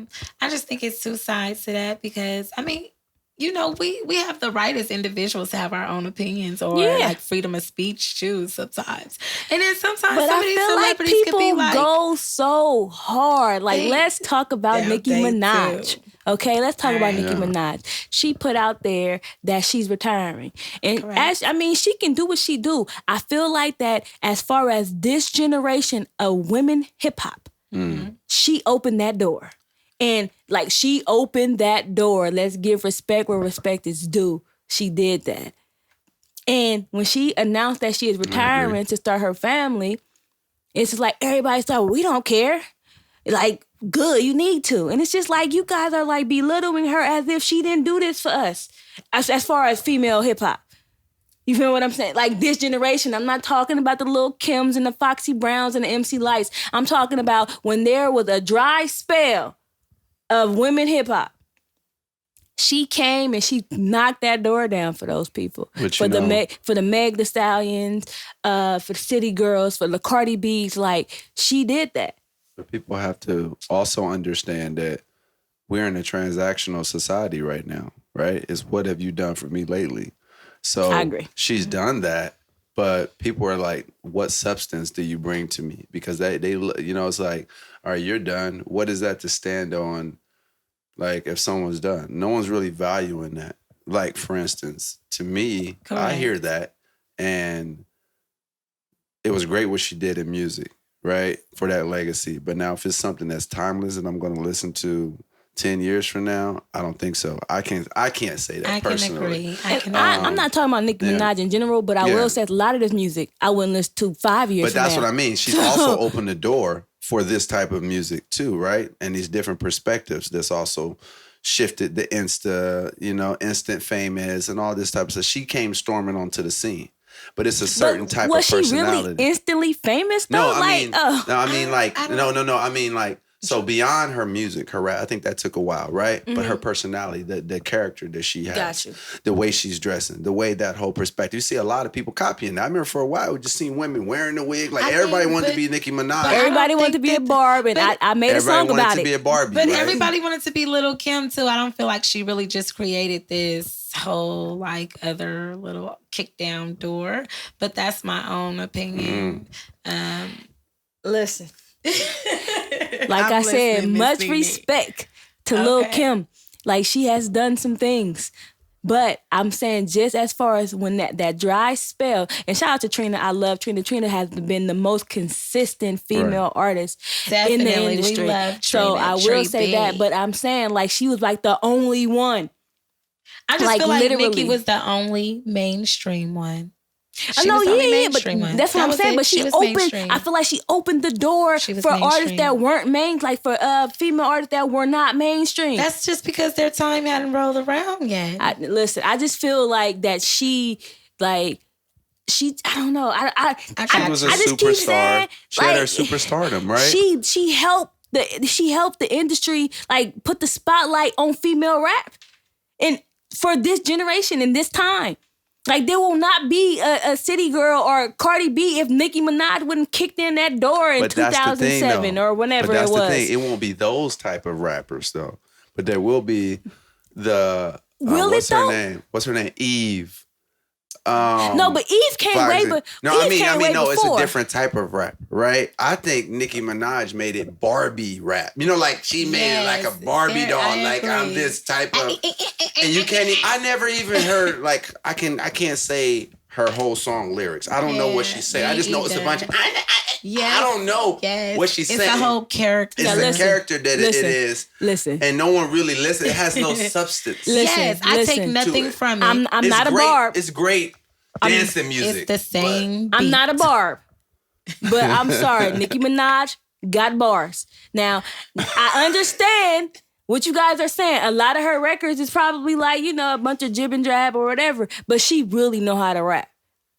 just think it's two sides to that because, I mean, we have the right as individuals to have our own opinions or like freedom of speech too sometimes. And then sometimes but some I of these feel like celebrities people could be like, go so hard. Like, let's talk about Nicki Minaj. Too. Okay, let's talk about Nicki Minaj. She put out there that she's retiring. And she can do what she do. I feel like that as far as this generation of women hip-hop, she opened that door. And like she opened that door. Let's give respect where respect is due. She did that. And when she announced that she is retiring to start her family, it's just like everybody thought, we don't care. Like, good, you need to. And it's just like you guys are like belittling her as if she didn't do this for us. As far as female hip hop. You feel what I'm saying? Like this generation, I'm not talking about the Lil Kims and the Foxy Browns and the MC Lights. I'm talking about when there was a dry spell of women hip hop. She came and she knocked that door down for those people. For the Meg Thee Stallions, for the City Girls, for the Cardi B's. Like she did that. But people have to also understand that we're in a transactional society right now, right? It's what have you done for me lately? So I agree. She's done that, but people are like, what substance do you bring to me? Because they it's like, all right, you're done. What is that to stand on? Like if someone's done, no one's really valuing that. Like for instance, to me, Correct. I hear that and it was great what she did in music, right? For that legacy. But now if it's something that's timeless and I'm going to listen to 10 years from now, I don't think so. I can't say that personally. I can agree. I'm not talking about Nicki Minaj in general, but I will say a lot of this music I wouldn't listen to 5 years from now. But that's what I mean. She's also opened the door for this type of music too, right? And these different perspectives that's also shifted the instant famous and all this type of stuff. She came storming onto the scene. but it's a certain type of was she personality. really instantly famous though? No, I mean like so beyond her music, her rap, I think that took a while, right? But her personality, the character that she has, Got you. the way she's dressing, the way that whole perspective. You see a lot of people copying that. I remember for a while we just seen women wearing the wig, like everybody wanted to be Nicki Minaj. Everybody wanted to be a Barb, and I made a song about to it. Be a Barbie, but right? everybody wanted to be Little Kim too. I don't feel like she really just created this whole like other little kick down door. But that's my own opinion. Listen. Like I said, much respect to Lil Kim. Like, she has done some things. But I'm saying just as far as when that dry spell, and shout out to Trina, I love Trina. Trina has been the most consistent female artist in the industry. We love Trina. So I will say that, but I'm saying like she was like the only one. I just feel like Nicki was the only mainstream one. I know, but that's what I'm saying. But she opened. I feel like she opened the door for artists that weren't for female artists that were not mainstream. That's just because their time hadn't rolled around yet. Listen, I just feel like that she. I don't know. She was a superstar. She had her superstardom, right? She helped the industry like put the spotlight on female rap, and for this generation in this time. Like, there will not be a City Girl or Cardi B if Nicki Minaj wouldn't kicked in that door in 2007 or whenever it was. That's the thing. It won't be those type of rappers, though. But there will be the... what's her name? What's her name? Eve. No, but Eve came way before. It's a different type of rap, right? I think Nicki Minaj made it Barbie rap. You know, like she made it like a Barbie doll. Like I'm this type of, and you can't. I never even heard like I can't say her whole song lyrics. I don't know what she said. I just know it's a bunch of. I don't know what she's saying. It's a whole character. It's a character that it is. Listen. And no one really listens. It has no substance. I take nothing from it. I'm not a Barb. It's great dancing music. It's the same. I'm not a Barb. But I'm sorry. Nicki Minaj got bars. Now, I understand what you guys are saying. A lot of her records is probably like, a bunch of jib and jab or whatever. But she really know how to rap.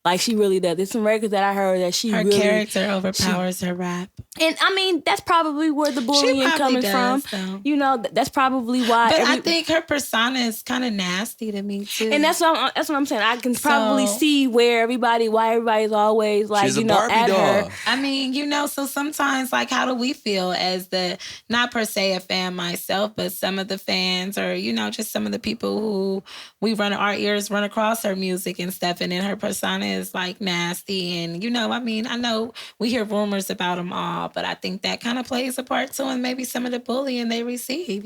Like, she really does. There's some records that I heard that her character overpowers her rap. And, I mean, that's probably where the bullying coming from. Though. That's probably why. But I think her persona is kind of nasty to me, too. And that's what I'm saying. I can probably see why everybody's always, like, she's a Barbie at doll. her. I mean, so sometimes, like, how do we feel as not per se a fan myself, but some of the fans or, just some of the people who our ears run across her music and stuff, and then her persona is like nasty, and I know we hear rumors about them all, but I think that kind of plays a part too, and maybe some of the bullying they receive,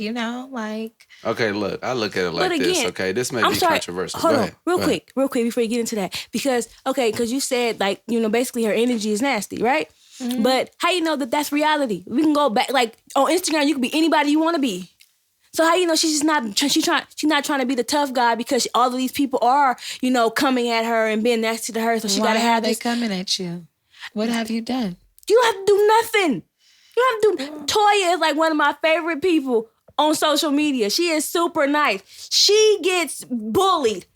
like. Okay, look, I look at it like this. Okay, this may be controversial. Hold on, real quick before you get into that, because you said like basically her energy is nasty, right? Mm-hmm. But how you know that that's reality? We can go back like on Instagram, you can be anybody you want to be. So how you know she's not trying to be the tough guy because all of these people are, coming at her and being nasty to her. So she got to have this. Why are they coming at you? What have you done? You don't have to do nothing. You don't have to do. Toya is like one of my favorite people on social media. She is super nice. She gets bullied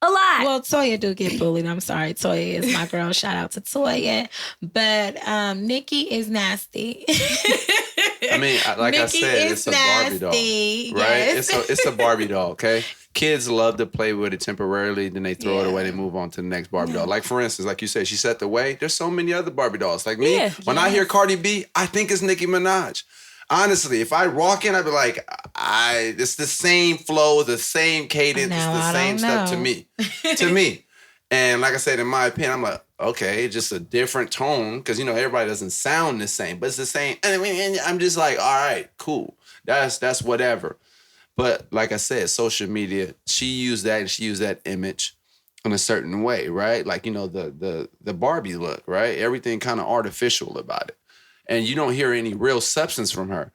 a lot. Well, Toya do get bullied. I'm sorry. Toya is my girl. Shout out to Toya. But Nicki is nasty. I mean, like I said, it's a Barbie doll, right? Yes. It's a Barbie doll, okay? Kids love to play with it temporarily, then they throw it away, they move on to the next Barbie doll. Like, for instance, like you said, she set the way. There's so many other Barbie dolls. Like me, when I hear Cardi B, I think it's Nicki Minaj. Honestly, if I walk in, I'd be like, it's the same flow, the same cadence, it's the same stuff to me. To me. And like I said, in my opinion, I'm like, okay, just a different tone, because, everybody doesn't sound the same, but it's the same. And I'm just like, all right, cool. That's whatever. But like I said, social media, she used that image in a certain way, right? Like, the Barbie look, right? Everything kind of artificial about it. And you don't hear any real substance from her.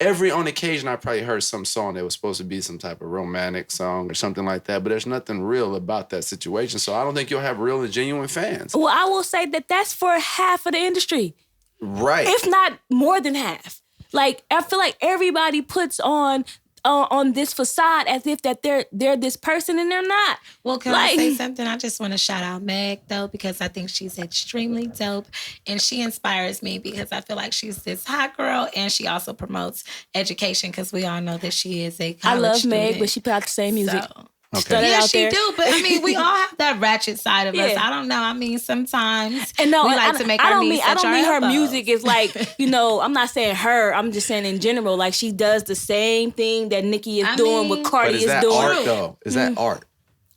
On occasion, I probably heard some song that was supposed to be some type of romantic song or something like that, but there's nothing real about that situation. So I don't think you'll have real and genuine fans. Well, I will say that that's for half of the industry. Right. If not more than half. Like, I feel like everybody puts on on this facade as if that they're this person and they're not. Well, can I say something? I just want to shout out Meg, though, because I think she's extremely dope. And she inspires me because I feel like she's this hot girl and she also promotes education because we all know that she is a college I love student. Meg, but she put out the same music. So. Okay. Yeah, she do. But I mean, we all have that ratchet side of us. I don't know. I mean, sometimes we like to make our knees touch our elbows. Her music is like, I'm not saying her. I'm just saying in general. Like she does the same thing that Nicki is doing, what Cardi is doing. But is that art though? Is that art?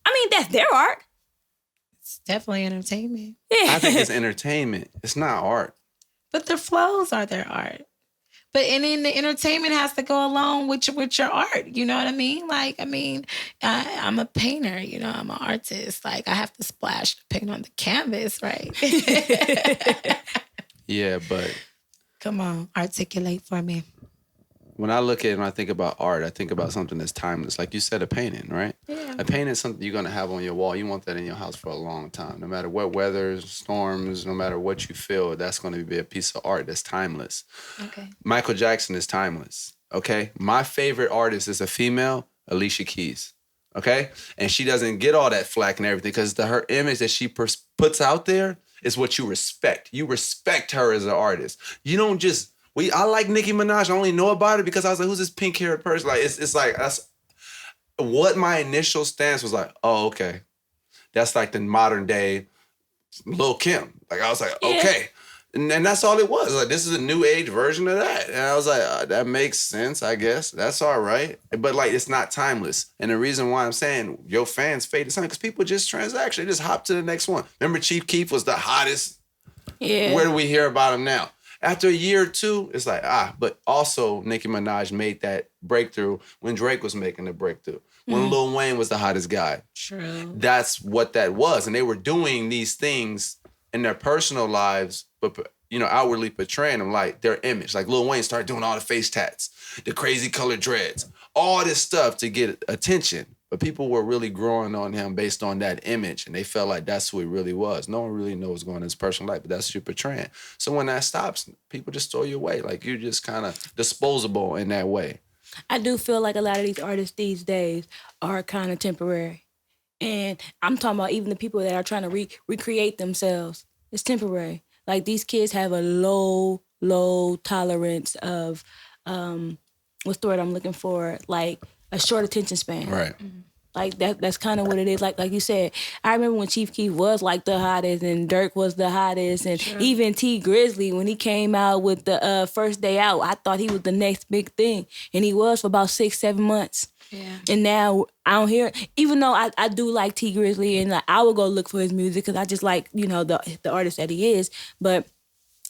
I mean, that's their art. It's definitely entertainment. Yeah. I think it's entertainment. It's not art. But their flows are their art. But and then the entertainment has to go along with your art. You know what I mean? Like, I'm a painter. I'm an artist. Like, I have to splash the paint on the canvas, right? Yeah, but come on, articulate for me. When I look at it and I think about art, I think about something that's timeless. Like you said, a painting, right? Yeah. A painting is something you're going to have on your wall. You want that in your house for a long time. No matter what weather, storms, no matter what you feel, that's going to be a piece of art that's timeless. Okay. Michael Jackson is timeless, okay? My favorite artist is a female, Alicia Keys, okay? And she doesn't get all that flack and everything because her image that she puts out there is what you respect. You respect her as an artist. You don't just... I like Nicki Minaj. I only know about it because I was like, who's this pink-haired person? Like, it's like, that's what my initial stance was like, oh, okay. That's like the modern day Lil' Kim. Like, I was like, okay. And that's all it was. Like, this is a new age version of that. And I was like, that makes sense, I guess. That's all right. But, like, it's not timeless. And the reason why I'm saying your fans fade to something, because people just transact. They just hop to the next one. Remember Chief Keef was the hottest? Yeah. Where do we hear about him now? After a year or two, it's like, but also Nicki Minaj made that breakthrough when Drake was making the breakthrough. When Lil Wayne was the hottest guy. True. That's what that was. And they were doing these things in their personal lives, but, outwardly portraying them like their image. Like Lil Wayne started doing all the face tats, the crazy colored dreads, all this stuff to get attention. But people were really growing on him based on that image, and they felt like that's who he really was. No one really knows what's going on in his personal life, but that's what you're portraying. So when that stops, people just throw you away. Like, you're just kind of disposable in that way. I do feel like a lot of these artists these days are kind of temporary. And I'm talking about even the people that are trying to recreate themselves. It's temporary. Like, these kids have a low tolerance of, what's the word I'm looking for? Like, a short attention span. Right. Like that's kind of what it is. Like you said, I remember when Chief Keef was like the hottest and Dirk was the hottest, and even T Grizzly when he came out with the First Day Out, I thought he was the next big thing, and he was for about 6-7 months. Yeah. And now I don't hear, even though I do like T Grizzly and I will go look for his music because I just like the artist that he is, but.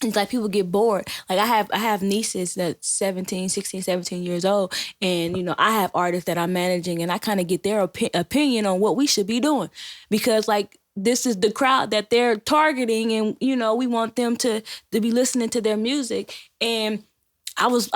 It's like people get bored. Like I have nieces that's 16, 17 years old. And, I have artists that I'm managing and I kind of get their opinion on what we should be doing. Because like this is the crowd that they're targeting and, we want them to be listening to their music. And I was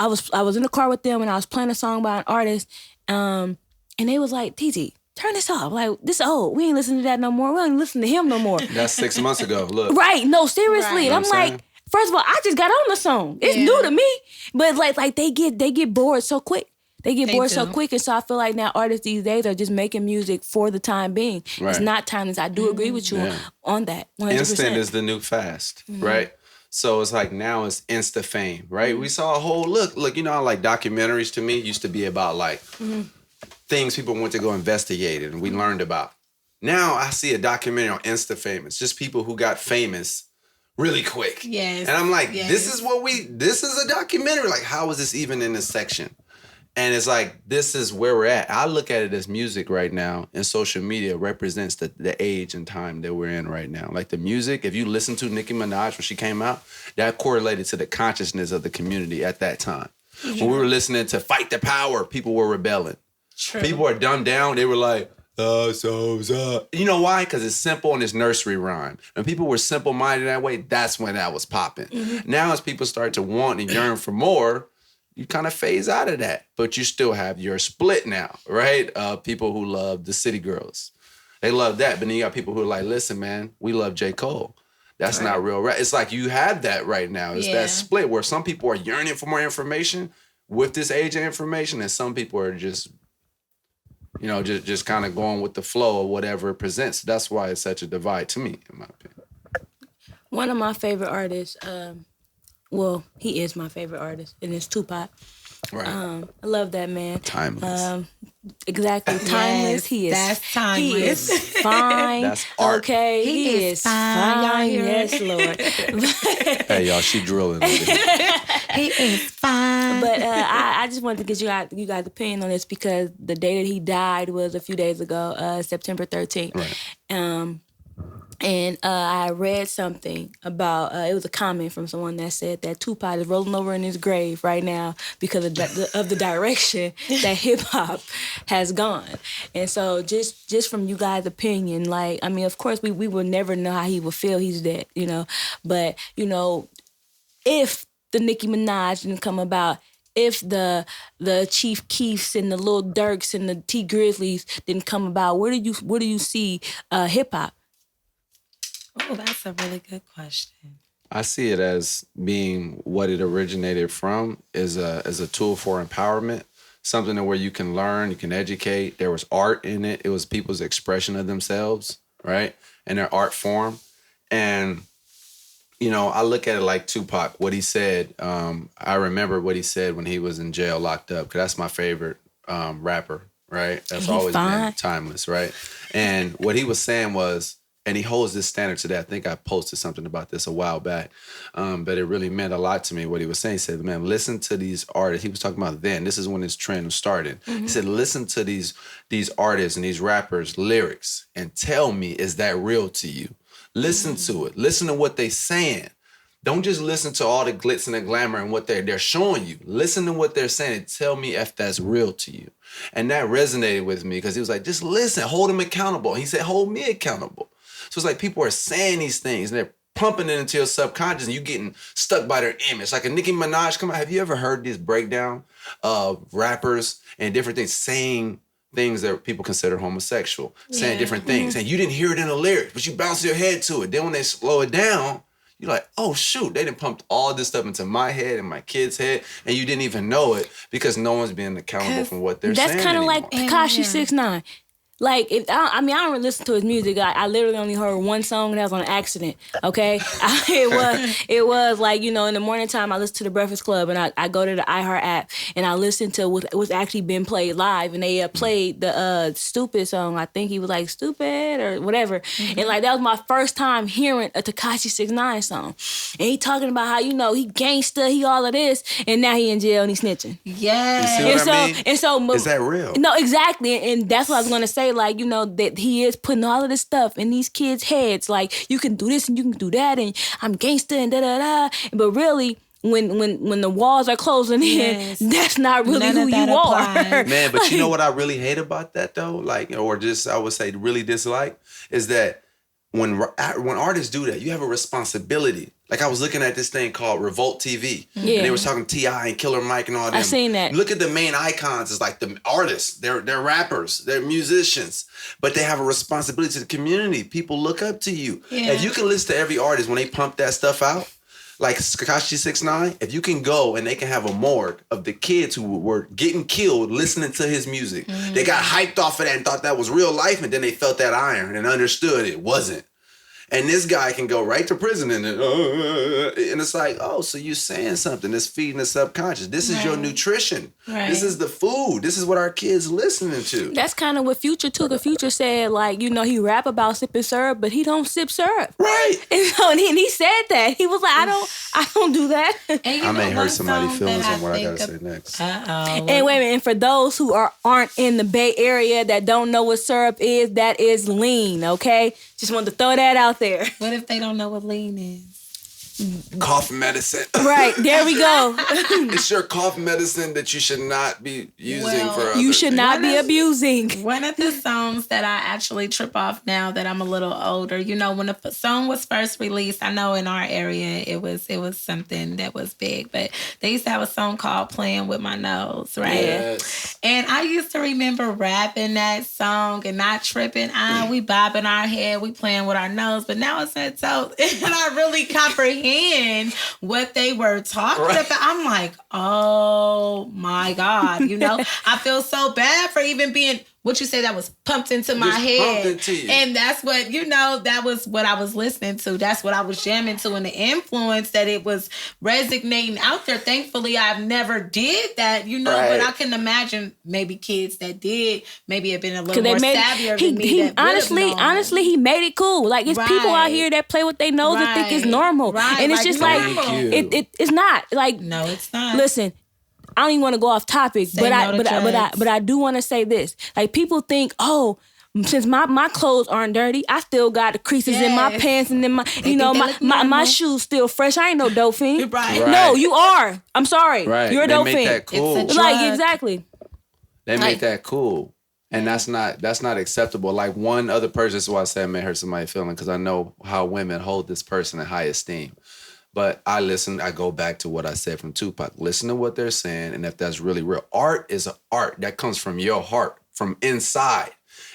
in the car with them and I was playing a song by an artist. And they was like, TT, turn this off. Like, this old. We ain't listening to that no more. We don't listen to him no more. That's 6 months ago. Look. Right. No, seriously. Right. I'm like, first of all, I just got on the song. It's new to me. But like they get bored so quick. They get bored so quick. And so I feel like now artists these days are just making music for the time being. Right. It's not timeless. I do agree with you on that. 100%. Instant is the new fast, right? So it's like now it's insta fame, right? We saw a whole look, like documentaries to me used to be about like things people went to go investigate and we learned about. Now I see a documentary on insta fame. It's just people who got famous really quick. Yes. And I'm like, this is a documentary. Like, how is this even in this section? And it's like, this is where we're at. I look at it as music right now, and social media represents the age and time that we're in right now. Like the music, if you listen to Nicki Minaj when she came out, that correlated to the consciousness of the community at that time. When we were listening to Fight the Power, people were rebelling. True. People were dumbed down. They were like, you know why? Because it's simple and it's nursery rhyme. When people were simple-minded that way, that's when that was popping. Now as people start to want and yearn for more, you kind of phase out of that. But you still have your split now, right? People who love the city girls. They love that. But then you got people who are like, listen, man, we love J. Cole. That's not real rap. It's like you have that right now. It's that split where some people are yearning for more information with this age of information, and some people are just, just kind of going with the flow of whatever it presents. That's why it's such a divide to me, in my opinion. One of my favorite artists, he is my favorite artist, and it's Tupac. Right. I love that man. Timeless. Exactly. Timeless. He is. That's timeless. He is fine. That's art. Okay. He is fine. Y'all hear it? Yes, Lord. Hey, y'all, she drilling. He is fine. But I just wanted to get you guys' opinion on this because the day that he died was a few days ago, September 13th. Right. And I read something about, it was a comment from someone that said that Tupac is rolling over in his grave right now because of the direction that hip-hop has gone. And so just from you guys' opinion, like, I mean, of course, we will never know how he would feel. He's dead, But, if the Nicki Minaj didn't come about, if the Chief Keefs and the Lil Durks and the T Grizzlies didn't come about, where do you see hip-hop? Oh, that's a really good question. I see it as being what it originated from is a tool for empowerment, something where you can learn, you can educate. There was art in it. It was people's expression of themselves, right? In their art form. And, I look at it like Tupac, what he said. I remember what he said when he was in jail, locked up, because that's my favorite rapper, right? That's always been timeless, right? And what he was saying was, and he holds this standard today. I think I posted something about this a while back, but it really meant a lot to me what he was saying. He said, man, listen to these artists. He was talking about then. This is when this trend started. Mm-hmm. He said, listen to these artists and these rappers' lyrics and tell me, is that real to you? Listen to it. Listen to what they're saying. Don't just listen to all the glitz and the glamour and what they're showing you. Listen to what they're saying and tell me if that's real to you. And that resonated with me because he was like, just listen, hold them accountable. He said, hold me accountable. So it's like people are saying these things and they're pumping it into your subconscious and you getting stuck by their image. Like a Nicki Minaj come out. Have you ever heard this breakdown of rappers and different things saying things that people consider homosexual, saying different things. And you didn't hear it in the lyrics, but you bounce your head to it. Then when they slow it down, you're like, oh shoot, they done pumped all this stuff into my head and my kid's head, and you didn't even know it because no one's being accountable for what they're saying. That's kind of like Tekashi 6ix9ine. Like, I don't really listen to his music. I literally only heard one song that was on accident, okay? It was like, in the morning time, I listen to The Breakfast Club, and I go to the iHeart app, and I listen to what's actually been played live, and they played the Stupid song. I think he was like, Stupid, or whatever. Mm-hmm. And, like, that was my first time hearing a Tekashi 6ix9ine song. And he talking about how, he gangsta, he all of this, and now he in jail and he snitching. Yeah. You see what I mean? And so, is that real? No, exactly. And that's what I was going to say. Like, that he is putting all of this stuff in these kids' heads. Like, you can do this and you can do that, and I'm gangster and da-da-da. But really, when the walls are closing in, that's not really who you are. Man, but you know what I really hate about that, though? Like, or just, I would say, really dislike, is that when artists do that, you have a responsibility. Like, I was looking at this thing called Revolt TV. Yeah. And they were talking T.I. and Killer Mike and all them. I seen that. Look at the main icons. It's like the artists. They're rappers. They're musicians. But they have a responsibility to the community. People look up to you. Yeah. If you can listen to every artist when they pump that stuff out, like Tekashi 6ix9ine, if you can go and they can have a morgue of the kids who were getting killed listening to his music. Mm-hmm. They got hyped off of that and thought that was real life, and then they felt that iron and understood it wasn't. And this guy can go right to prison and it's like, oh, so you're saying something that's feeding the subconscious. This is your nutrition. Right. This is the food. This is what our kids listening to. That's kind of what Future took. The Future said, like, he rap about sipping syrup, but he don't sip syrup. Right. And he said that. He was like, I don't do that. I may hurt somebody's feelings on what I gotta say next. And wait a minute, and for those who aren't in the Bay Area that don't know what syrup is, that is lean, okay? Just wanted to throw that out there. What if they don't know what lean is? Cough medicine. Right, there we go. It's your cough medicine that you should not be using for you should not be abusing. One of the songs that I actually trip off now that I'm a little older, when the song was first released, I know in our area it was something that was big, but they used to have a song called Playing With My Nose, right? Yes. And I used to remember rapping that song and not tripping. We bobbing our head, we playing with our nose, but now it's an adult. And I really comprehend what they were talking about. I'm like, oh my God. I feel so bad for even being, what you say, that was pumped into my head. Into you. And that's what, that was what I was listening to. That's what I was jamming to, and the influence that it was resonating out there. Thankfully, I've never did that, but I can imagine maybe kids that did maybe have been a little more savvier than me. Honestly, he made it cool. Like, it's people out here that play what they know that think it's normal. And it's just like, it's not. Like, no, it's not. Listen, I don't even want to go off topic, but I do want to say this. Like, people think, oh, since my clothes aren't dirty, I still got the creases in my pants and then my shoes still fresh. I ain't no dope fiend. Right. No, you are. I'm sorry. Right. You're a dope fiend. That cool. Like, exactly. They make that cool. And that's not acceptable. Like, one other person, that's why I say I may hurt somebody's feeling, because I know how women hold this person in high esteem. But I go back to what I said from Tupac. Listen to what they're saying, and if that's really real. Art is an art that comes from your heart, from inside.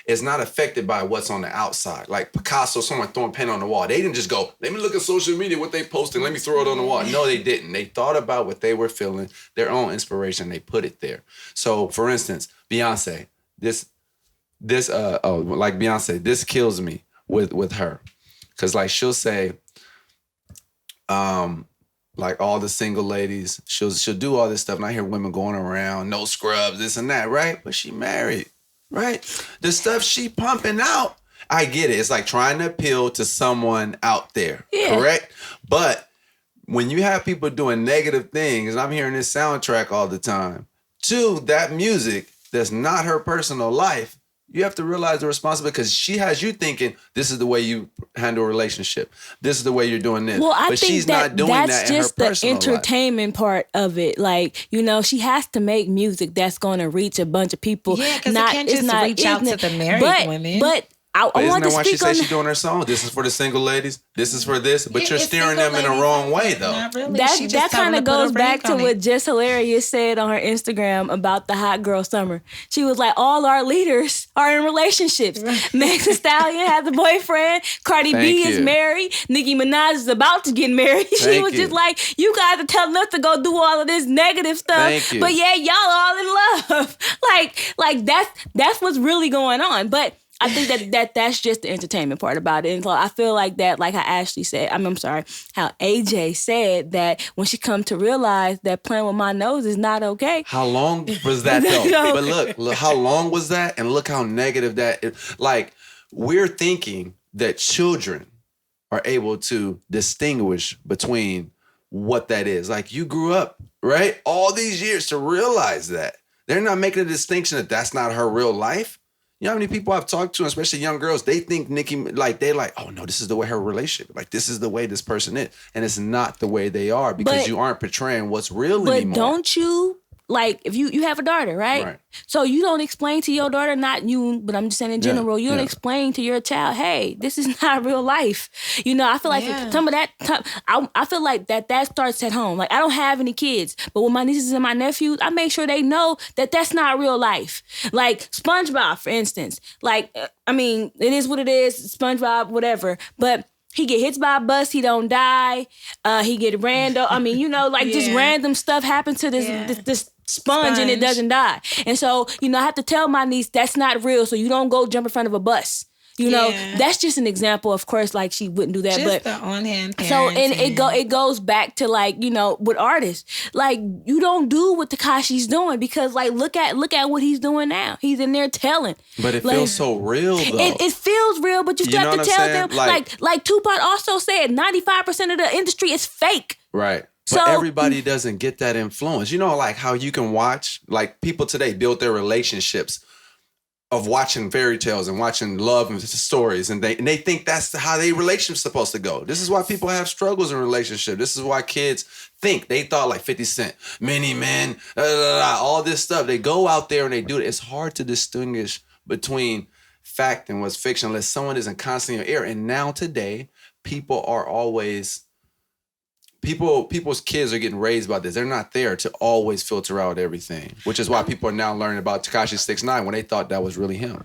It's not affected by what's on the outside. Like Picasso, someone throwing paint on the wall. They didn't just go, let me look at social media, what they posted, let me throw it on the wall. No, they didn't. They thought about what they were feeling, their own inspiration, they put it there. So, for instance, Beyonce, this kills me with her. Because, like, she'll say, like, all the single ladies, she'll do all this stuff, and I hear women going around, no scrubs, this and that, right? But she married, right? The stuff she pumping out, I get it. It's like trying to appeal to someone out there, correct? But when you have people doing negative things, and I'm hearing this soundtrack all the time, to that music that's not her personal life, you have to realize the responsibility, because she has you thinking, this is the way you handle a relationship. This is the way you're doing this. Well, I but think she's not doing that in her that's just the entertainment part of it. Like, she has to make music that's going to reach a bunch of people. Yeah, because it can't just reach out to the married women. But I want to why speak she says she's doing her song? This is for the single ladies. This is for this. But you're steering them in the wrong way, though. Not really. That kind of goes back to what Just Hilarious said on her Instagram about the hot girl summer. She was like, all our leaders are in relationships. Meg Thee Stallion has a boyfriend. Cardi B is married. Nicki Minaj is about to get married. She was just like, you guys are telling us to go do all of this negative stuff. But yeah, y'all all in love. like that's what's really going on. But I think that's just the entertainment part about it. And so I feel like that, like how Ashley said, I'm sorry, how AJ said that when she come to realize that playing with my nose is not okay. How long was that though? But look, how long was that? And look how negative that is. Like, we're thinking that children are able to distinguish between what that is. Like, you grew up, right? All these years to realize that. They're not making a distinction that that's not her real life. You know how many people I've talked to, especially young girls, they think Nicki, oh no, this is the way her relationship, like this is the way this person is. And it's not the way they are, because you aren't portraying what's real anymore. But don't you, like, if you have a daughter, right? So you don't explain to your daughter, not you, but I'm just saying in general, you don't explain to your child, hey, this is not real life. I feel like some of that, I feel like that starts at home. Like, I don't have any kids, but with my nieces and my nephews, I make sure they know that that's not real life. Like SpongeBob, for instance. Like, it is what it is, SpongeBob, whatever. But he get hit by a bus, he don't die. He get random. Just random stuff happens to this sponge and it doesn't die. And so, I have to tell my niece that's not real, so you don't go jump in front of a bus. That's just an example. Of course, like, she wouldn't do that. Just but the on-hand parenting. So, and it goes back to, like, with artists. Like, you don't do what Tekashi's doing, because, like, look at what he's doing now. He's in there telling. But it feels so real, though. It feels real, but you still have to tell them. Like Tupac also said, 95% of the industry is fake. Right. But everybody doesn't get that influence. Like how you can watch, like, people today build their relationships of watching fairy tales and watching love and stories, and they think that's how their relationship's supposed to go. This is why people have struggles in relationships. This is why kids think. They thought, like 50 Cent, many men, all this stuff. They go out there and they do it. It's hard to distinguish between fact and what's fiction unless someone isn't constantly in your ear. And now today, people are always people's kids are getting raised by this. They're not there to always filter out everything, which is why people are now learning about Tekashi 6ix9ine when they thought that was really him.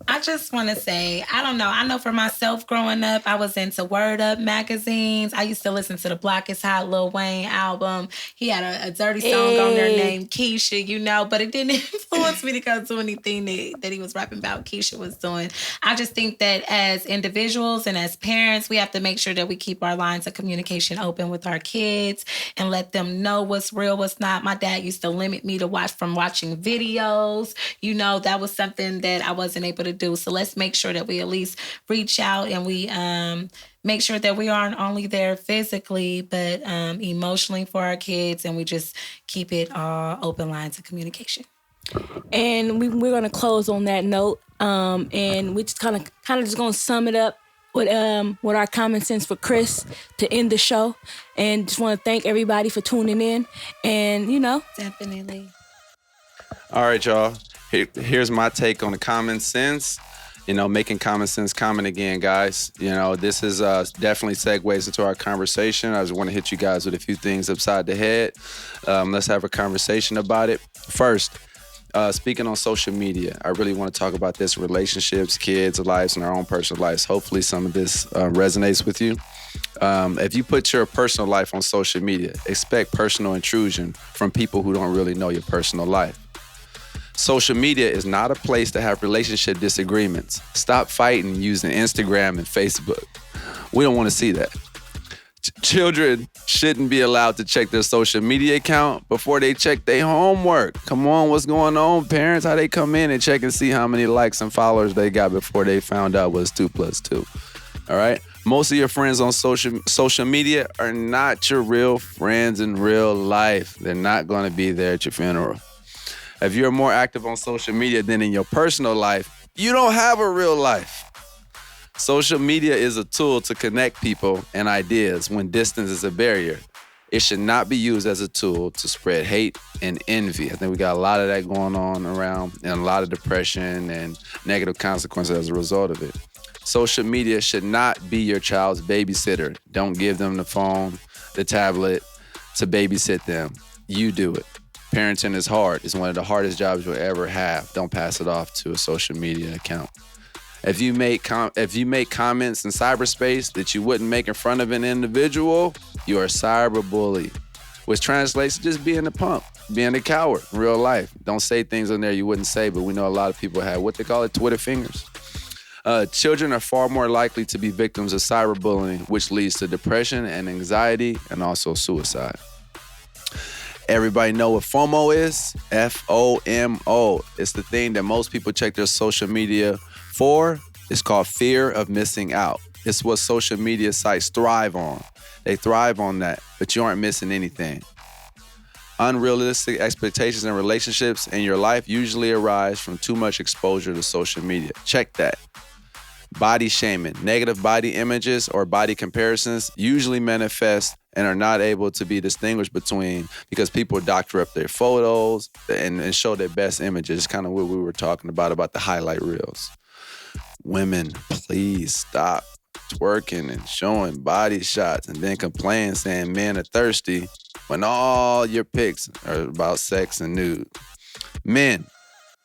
I just want to say, I don't know. I know for myself growing up, I was into Word Up magazines. I used to listen to the Block is Hot Lil Wayne album. He had a dirty song on there named Keisha, you know, but it didn't influence me to go do anything that he was rapping about Keisha was doing. I just think that as individuals and as parents, we have to make sure that we keep our lines of communication open with our kids and let them know what's real, what's not. My dad used to limit me to watching videos. You know, that was something that I wasn't able to do. So let's make sure that we at least reach out and we make sure that we aren't only there physically, but emotionally for our kids, and we just keep it all open lines of communication. And we're going to close on that note, and we just kind of just going to sum it up with our common sense for Chris to end the show. And just want to thank everybody for tuning in. And, you know. Definitely. All right, y'all. Here's my take on the common sense. You know, making common sense common again, guys. You know, this is definitely segues into our conversation. I just want to hit you guys with a few things upside the head. Let's have a conversation about it. First, speaking on social media, I really want to talk about this: relationships, kids' lives, and our own personal lives. Hopefully some of this resonates with you. If you put your personal life on social media, expect personal intrusion from people who don't really know your personal life. Social media is not a place to have relationship disagreements. Stop fighting using Instagram and Facebook. We don't want to see that. Children shouldn't be allowed to check their social media account before they check their homework. Come on, what's going on, parents? How they come in and check and see how many likes and followers they got before they found out what's 2 + 2. All right? Most of your friends on social media are not your real friends in real life. They're not going to be there at your funeral. If you're more active on social media than in your personal life, you don't have a real life. Social media is a tool to connect people and ideas when distance is a barrier. It should not be used as a tool to spread hate and envy. I think we got a lot of that going on around, and a lot of depression and negative consequences as a result of it. Social media should not be your child's babysitter. Don't give them the phone, the tablet to babysit them. You do it. Parenting is hard. It's one of the hardest jobs you'll ever have. Don't pass it off to a social media account. If you make comments in cyberspace that you wouldn't make in front of an individual, you're a cyberbully, which translates to just being a punk, being a coward in real life. Don't say things on there you wouldn't say, but we know a lot of people have what they call it, Twitter fingers. Children are far more likely to be victims of cyberbullying, which leads to depression and anxiety and also suicide. Everybody know what FOMO is? FOMO. It's the thing that most people check their social media for. It's called fear of missing out. It's what social media sites thrive on. They thrive on that, but you aren't missing anything. Unrealistic expectations in relationships in your life usually arise from too much exposure to social media. Check that. Body shaming, negative body images or body comparisons usually manifest and are not able to be distinguished between because people doctor up their photos and show their best images. It's kind of what we were talking about the highlight reels. Women, please stop twerking and showing body shots and then complain saying men are thirsty when all your pics are about sex and nude. Men,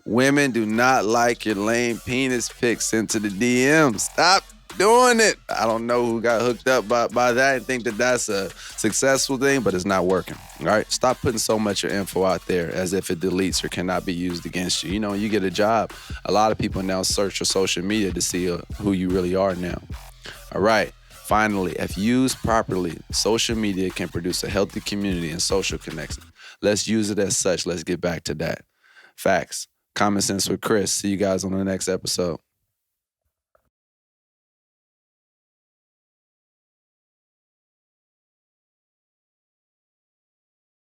women do not like your lame penis pics sent to the DMs. Stop doing it. I don't know who got hooked up by that and think that that's a successful thing, but it's not working. All right? Stop putting so much of your info out there as if it deletes or cannot be used against you. You know, you get a job. A lot of people now search your social media to see who you really are now. All right. Finally, if used properly, social media can produce a healthy community and social connection. Let's use it as such. Let's get back to that. Facts. Common Sense with Chris. See you guys on the next episode.